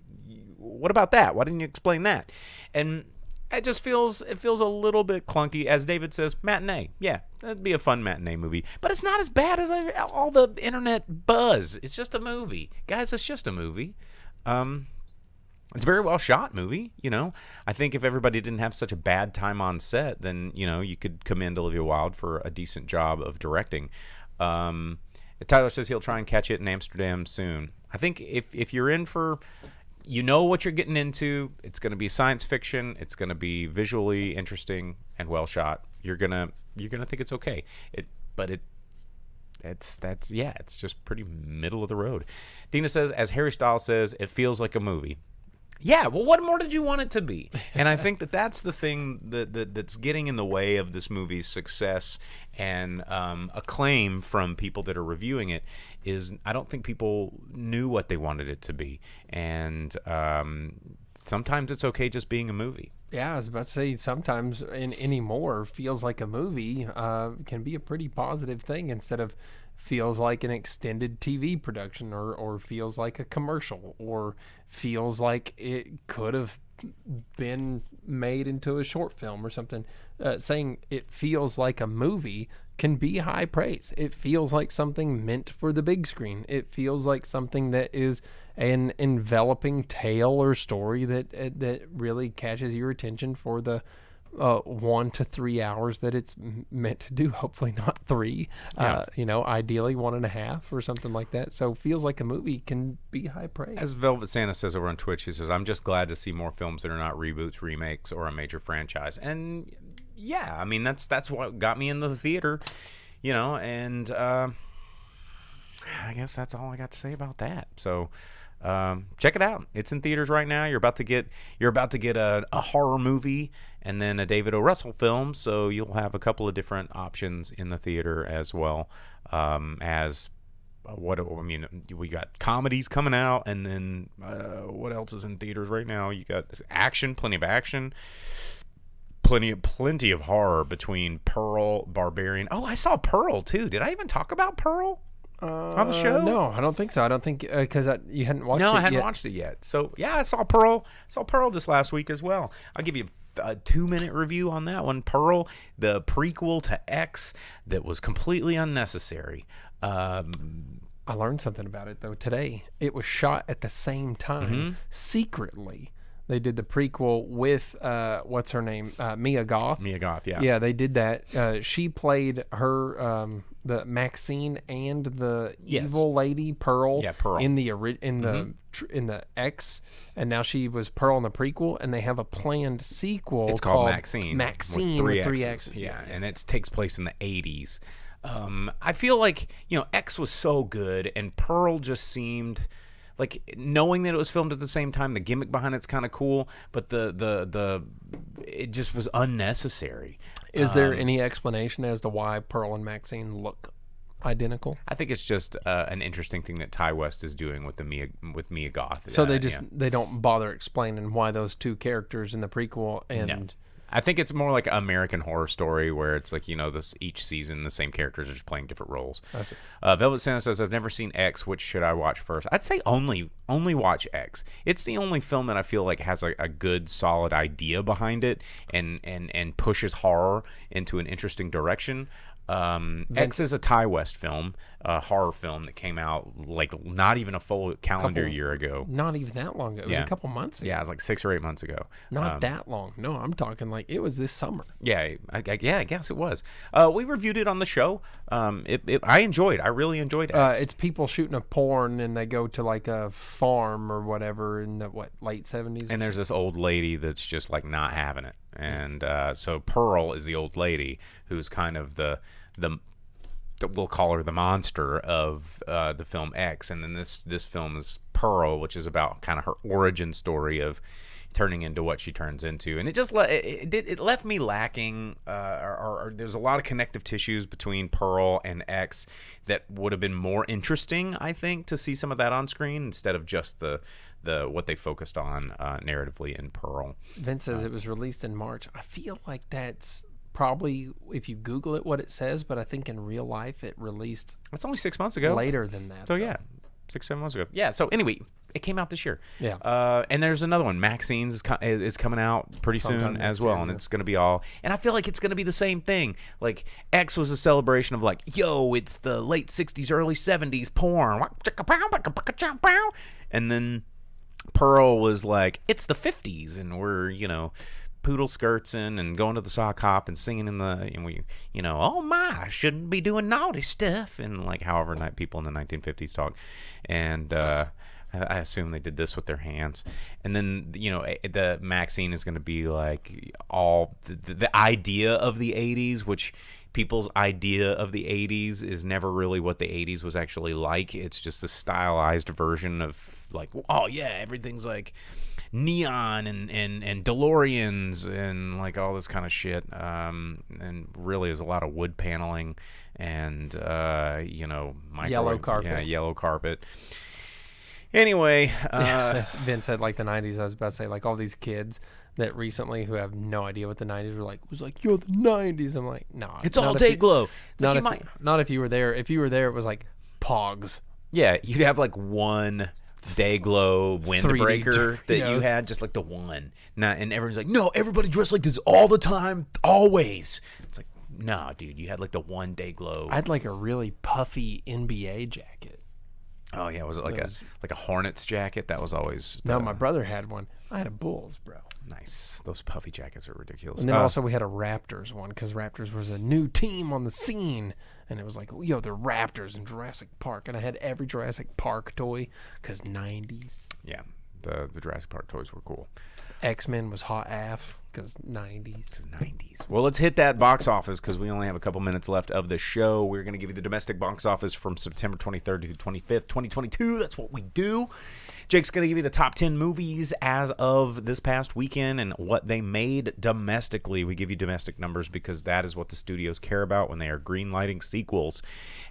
what about that? Why didn't you explain that? And it just feels a little bit clunky. As David says, matinee. Yeah, that'd be a fun matinee movie. But it's not as bad as all the internet buzz. It's just a movie. Guys, it's just a movie. It's a very well shot movie. I think if everybody didn't have such a bad time on set, then, you could commend Olivia Wilde for a decent job of directing. Tyler says he'll try and catch it in Amsterdam soon. I think if you're in for... what you're getting into. It's going to be science fiction. It's going to be visually interesting and well shot. You're gonna think it's okay. It's just pretty middle of the road. Dina says, as Harry Styles says, it feels like a movie. Yeah, well, what more did you want it to be? And I think that's the thing that's getting in the way of this movie's success and acclaim from people that are reviewing it is I don't think people knew what they wanted it to be. And sometimes it's okay just being a movie. Yeah, I was about to say sometimes anymore feels like a movie can be a pretty positive thing instead of feels like an extended TV production or feels like a commercial or feels like it could have been made into a short film or something. Saying it feels like a movie can be high praise. It feels like something meant for the big screen. It feels like something that is an enveloping tale or story that really catches your attention for the 1 to 3 hours that it's meant to do. Hopefully not 3. Ideally 1.5 or something like that. So feels like a movie can be high praise. As Velvet Santa says over on Twitch, he says, I'm just glad to see more films that are not reboots, remakes, or a major franchise. And yeah, I mean, that's what got me into the theater, and I guess that's all I got to say about that. So check it out. It's in theaters right now. You're about to get a horror movie and then a David O. Russell film, so you'll have a couple of different options in the theater as well. We got comedies coming out, and then what else is in theaters right now? You got action, plenty of action, plenty of horror between Pearl, Barbarian. Oh, I saw Pearl too. Did I even talk about Pearl on the show? No, I don't think so. I don't think because you hadn't watched it yet. No, I hadn't watched it yet. So yeah, I saw Pearl. This last week as well. I'll give you a 2-minute review on that one. Pearl, the prequel to X that was completely unnecessary. I learned something about it, though, today. It was shot at the same time, secretly. They did the prequel with, what's her name? Mia Goth. Mia Goth, yeah. Yeah, they did that. She played her, the Maxine and the evil lady, Pearl. Yeah, Pearl. In the X, and now she was Pearl in the prequel, and they have a planned sequel. It's called Maxine. Maxine with three X's. Yeah, and it takes place in the 80s. I feel like, X was so good, and Pearl just seemed like, knowing that it was filmed at the same time, the gimmick behind it's kind of cool, but it just was unnecessary. Is there any explanation as to why Pearl and Maxine look identical? I think it's just an interesting thing that Ty West is doing with Mia Goth. So they don't bother explaining why those two characters in the prequel and. No. I think it's more like an American Horror Story where it's like, each season the same characters are just playing different roles. Velvet Santa says, I've never seen X. Which should I watch first? I'd say only watch X. It's the only film that I feel like has a good, solid idea behind it and pushes horror into an interesting direction. X is a Ty West film, a horror film that came out like not even a full calendar year ago. Not even that long ago. It was a couple months ago. Yeah, it was like 6 or 8 months ago. Not that long. No, I'm talking like it was this summer. Yeah, I guess it was. We reviewed it on the show. I really enjoyed X. It's people shooting a porn and they go to like a farm or whatever in the late 70s. And there's this old lady that's just like not having it. And so Pearl is the old lady who's kind of the we'll call her the monster of the film X, and then this film is Pearl, which is about kind of her origin story of turning into what she turns into, and it just it left me lacking. Or there's a lot of connective tissues between Pearl and X that would have been more interesting, I think, to see some of that on screen instead of just the what they focused on narratively in Pearl. Vince says it was released in March. I feel like that's probably, if you Google it, what it says, but I think in real life it released. It's only 6 months ago. Later than that. So yeah, 6-7 months ago. Yeah. So anyway, it came out this year. Yeah. And there's another one. Maxine's is coming out pretty soon as well, and it's going to be all. And I feel like it's going to be the same thing. Like X was a celebration of like, yo, it's the late 60s, early 70s porn, and then Pearl was like, it's the 50s, and we're poodle skirtsing and going to the sock hop and singing and we oh my, I shouldn't be doing naughty stuff, and like however people in the 1950s talk, and I assume they did this with their hands. And then the Maxine is going to be like all the idea of the 80s, which people's idea of the 80s is never really what the 80s was actually like. It's just a stylized version of like, oh yeah, everything's like neon and DeLoreans and like all this kind of shit, and really is a lot of wood paneling and yellow carpet. Yeah, yellow carpet. Anyway, Vince said like the 90s. I was about to say like all these kids that recently who have no idea what the 90s were like was like, yo, the 90s. I'm like, no, it's all day glow. Not if you were there. If you were there, it was like Pogs. Yeah, you'd have like one day glow windbreaker that you had, just like the one. And everyone's like, no, everybody dressed like this all the time, always. It's like, nah, dude, you had like the one day glow. I had like a really puffy NBA jacket. Oh yeah, was it like a Hornets jacket? That was always no. My brother had one. I had a Bulls, bro. Nice. Those puffy jackets are ridiculous. And then also we had a Raptors one because Raptors was a new team on the scene, and it was like, yo, the Raptors in Jurassic Park, and I had every Jurassic Park toy because 90s. Yeah, the Jurassic Park toys were cool. X-Men was hot AF because 90s. Well, let's hit that box office because we only have a couple minutes left of the show. We're going to give you the domestic box office from September 23rd to 25th, 2022. That's what we do. Jake's going to give you the top 10 movies as of this past weekend and what they made domestically. We give you domestic numbers because that is what the studios care about when they are greenlighting sequels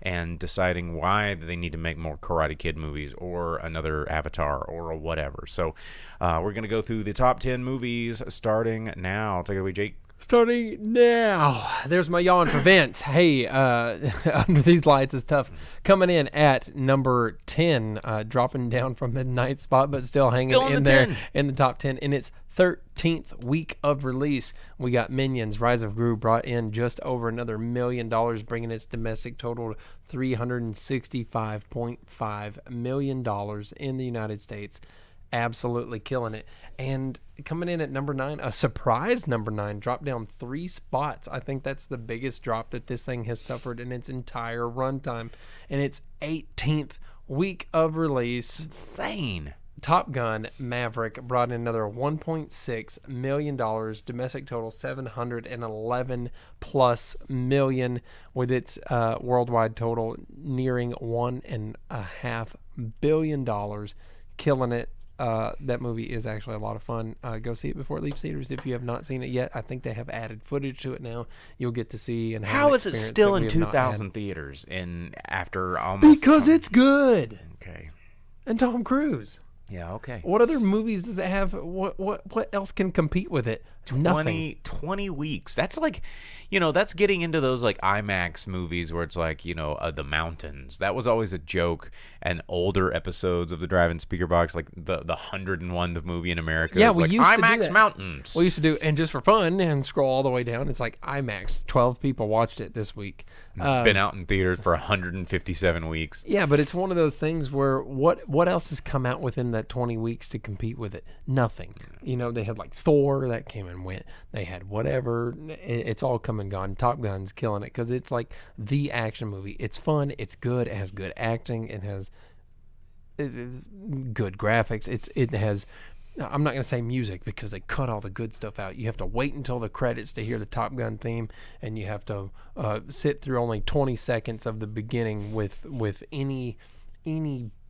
and deciding why they need to make more Karate Kid movies or another Avatar or whatever. So we're going to go through the top 10 movies starting now. Take it away, Jake. Starting now. There's my yawn for Vince. Hey, Under These Lights is tough. Coming in at number 10, dropping down from the ninth spot, but still hanging in there 10. In the top 10. And it's 13th week of release. We got Minions: Rise of Gru brought in just over another $1 million, bringing its domestic total to $365.5 million in the United States. Absolutely killing it. And coming in at number 9, a surprise number 9, dropped down 3 spots. I think that's the biggest drop that this thing has suffered in its entire runtime. In its 18th week of release, Insane. Top Gun Maverick brought in another $1.6 million, domestic total $711 plus million, with its worldwide total nearing $1.5 billion, killing it. That movie is actually a lot of fun. Go see it before it leaves theaters if you have not seen it yet. I think they have added footage to it now. You'll get to see and have How an is it experience still that in we have not 2,000 had. theaters and after almost... Because it's good. Okay. And Tom Cruise. Yeah, okay. What other movies does it have? What else can compete with it? Nothing. 20 weeks. That's like, that's getting into those like IMAX movies where it's like, The Mountains. That was always a joke. And older episodes of the Drive-In Speaker Box, like the 101th movie in America. Yeah, is we like used to do IMAX that. Mountains. We used to do, and just for fun, and scroll all the way down. It's like IMAX. 12 people watched it this week. It's been out in theaters for 157 weeks. Yeah, but it's one of those things where what else has come out within that 20 weeks to compete with it? Nothing. They had like Thor that came and went. They had whatever. It's all come and gone. Top Gun's killing it because it's like the action movie. It's fun. It's good. It has good acting. It has good graphics. It has... I'm not going to say music because they cut all the good stuff out. You have to wait until the credits to hear the Top Gun theme, and you have to sit through only 20 seconds of the beginning with any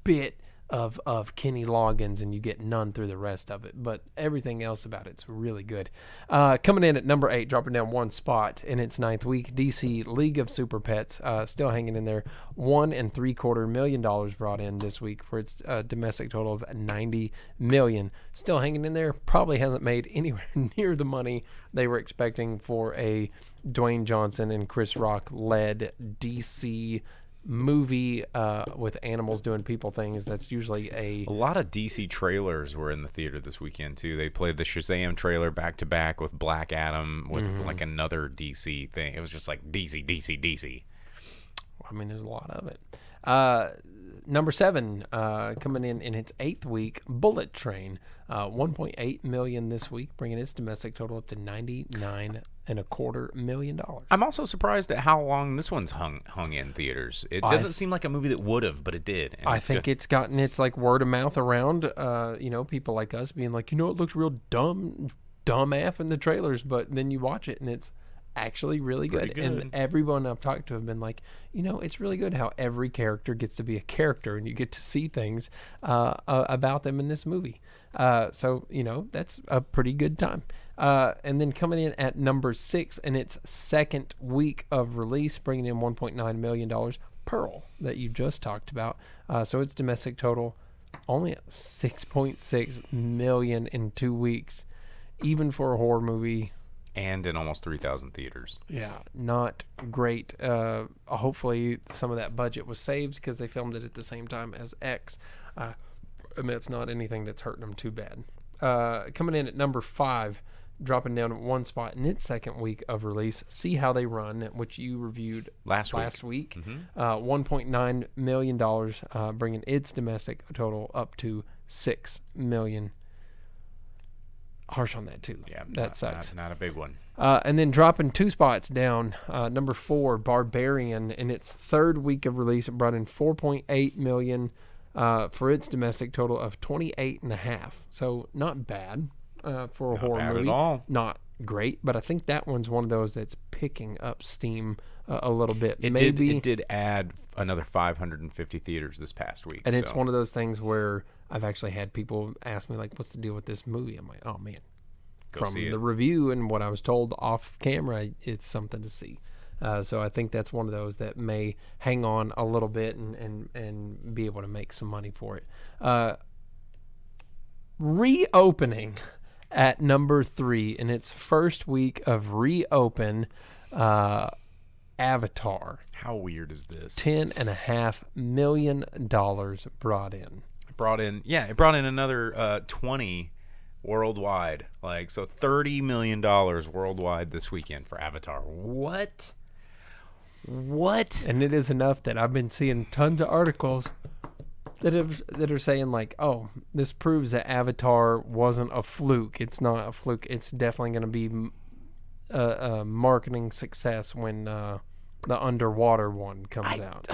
bit of Kenny Loggins, and you get none through the rest of it. But everything else about it's really good. Coming in at number 8, dropping down 1 spot in its 9th week, DC League of Super Pets, still hanging in there. $1.75 million brought in this week for its domestic total of $90 million. Still hanging in there. Probably hasn't made anywhere near the money they were expecting for a Dwayne Johnson and Chris Rock led DC movie with animals doing people things. That's usually A lot of DC trailers were in the theater this weekend too. They played the Shazam trailer back to back with Black Adam with like another DC thing. It was just like DC. I mean, there's a lot of it. Number 7, coming in its 8th week, Bullet Train, $1.8 million this week, bringing its domestic total up to $99.25 million. I'm also surprised at how long this one's hung in theaters. It doesn't seem like a movie that would have, but it did. And I think it's gotten its like word of mouth around. People like us being like, it looks real dumb AF in the trailers, but then you watch it and it's actually really good. And everyone I've talked to have been like, it's really good how every character gets to be a character and you get to see things about them in this movie. So that's a pretty good time. And then coming in at number 6 in its 2nd week of release, bringing in $1.9 million, Pearl, that you just talked about. So its domestic total only at $6.6 million in 2 weeks, even for a horror movie. And in almost 3,000 theaters. Yeah, not great. Hopefully some of that budget was saved because they filmed it at the same time as X. And that's not anything that's hurting them too bad. Coming in at number 5, dropping down 1 spot in its 2nd week of release, See How They Run, which you reviewed last week. $1.9 million, bringing its domestic total up to $6 million. Harsh on that too. Yeah, that sucks. Not a big one. And then dropping 2 spots down, number 4, Barbarian, in its 3rd week of release, it brought in $4.8 million for its domestic total of $28.5. So not bad for a horror movie. Not bad at all. Not great, but I think that one's one of those that's picking up steam a little bit. It did add another 550 theaters this past week. And it's one of those things where I've actually had people ask me, like, what's the deal with this movie? I'm like, oh, man. Go see it. From the review and what I was told off camera, it's something to see. So I think that's one of those that may hang on a little bit and be able to make some money for it. Reopening at number 3 in its 1st week of reopen, Avatar. How weird is this? $10.5 million brought in. It brought in another 20 worldwide. Like, so $30 million worldwide this weekend for Avatar. What? And it is enough that I've been seeing tons of articles that are saying like, oh, this proves that Avatar wasn't a fluke. It's not a fluke. It's definitely going to be a marketing success when the underwater one comes out.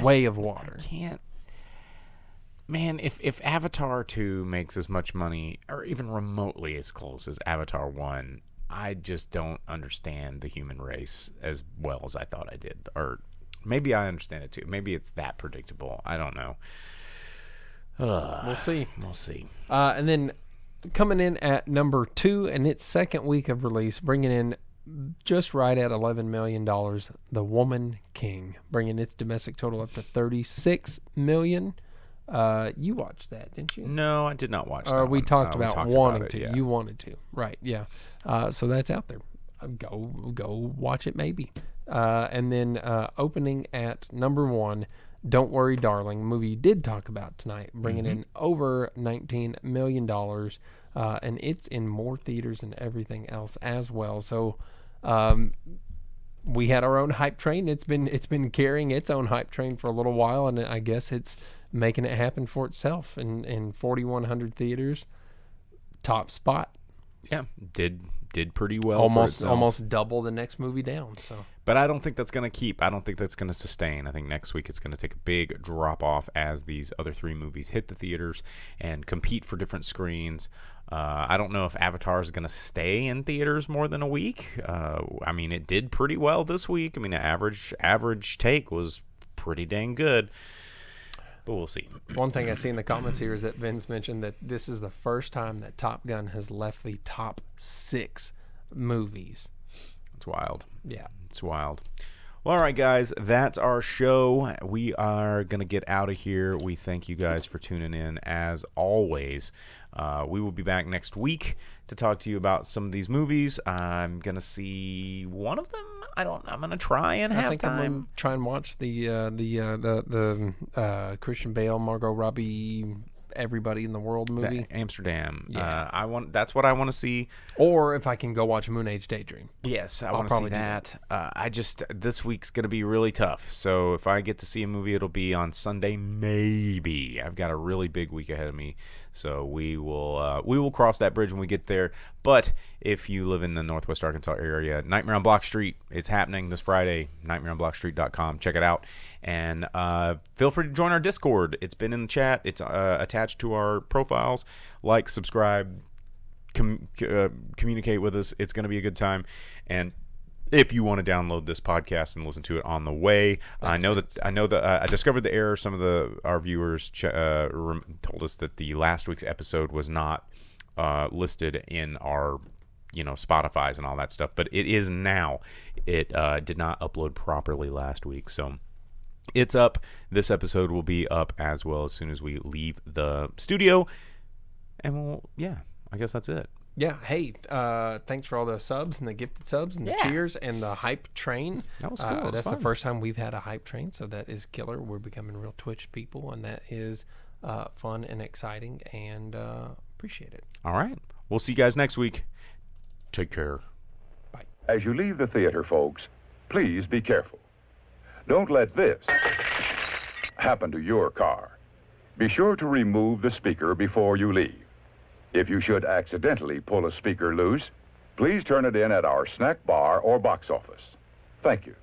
Way of Water. Can't. Man, if Avatar 2 makes as much money, or even remotely as close as Avatar 1, I just don't understand the human race as well as I thought I did. Or maybe I understand it too. Maybe it's that predictable. I don't know. We'll see. We'll see. And then coming in at number 2 in its second week of release, bringing in just right at $11 million, The Woman King, bringing its domestic total up to $36 million. You watched that, didn't you? No, I did not watch that. We talked about wanting to. Yeah. You wanted to, right? Yeah. So that's out there. Go watch it, maybe. And then opening at number 1, Don't Worry, Darling, movie you did talk about tonight, bringing in over $19 million, and it's in more theaters than everything else as well. So we had our own hype train. It's been carrying its own hype train for a little while, and I guess it's making it happen for itself in 4,100 theaters. Top spot. Yeah, did pretty well. Almost double the next movie down. So, but I don't think that's going to keep. I don't think that's going to sustain. I think next week it's going to take a big drop off as these other 3 movies hit the theaters and compete for different screens. I don't know if Avatar is going to stay in theaters more than a week. I mean, it did pretty well this week. I mean, the average take was pretty dang good. But we'll see. One thing I see in the comments here is that Vince mentioned that this is the first time that Top Gun has left the top 6 movies. It's wild. Yeah. It's wild. Well, all right, guys, that's our show. We are going to get out of here. We thank you guys for tuning in, as always. We will be back next week to talk to you about some of these movies. I'm going to see one of them. I'm going to try and have time. I'm going to try and watch the Christian Bale, Margot Robbie, everybody in the world movie. Amsterdam. Yeah. That's what I want to see. Or if I can go watch Moon Age Daydream. Yes, I want to see that. This week's going to be really tough. So if I get to see a movie, it'll be on Sunday, maybe. I've got a really big week ahead of me. So we will cross that bridge when we get there. But if you live in the Northwest Arkansas area, Nightmare on Block Street, it's happening this Friday. NightmareOnBlockStreet.com. Check it out. And feel free to join our Discord. It's been in the chat. It's attached to our profiles. Like, subscribe, communicate with us. It's going to be a good time. And if you want to download this podcast and listen to it on the way, I know that I discovered the error. Some of our viewers told us that the last week's episode was not listed in our Spotify's and all that stuff, but it is now. It did not upload properly last week, so it's up. This episode will be up as well as soon as we leave the studio, and I guess that's it. Yeah. Hey, thanks for all the subs and the gifted subs and the cheers and the hype train. That was cool. That's the first time we've had a hype train, so that is killer. We're becoming real Twitch people, and that is fun and exciting, and appreciate it. All right. We'll see you guys next week. Take care. Bye. As you leave the theater, folks, please be careful. Don't let this happen to your car. Be sure to remove the speaker before you leave. If you should accidentally pull a speaker loose, please turn it in at our snack bar or box office. Thank you.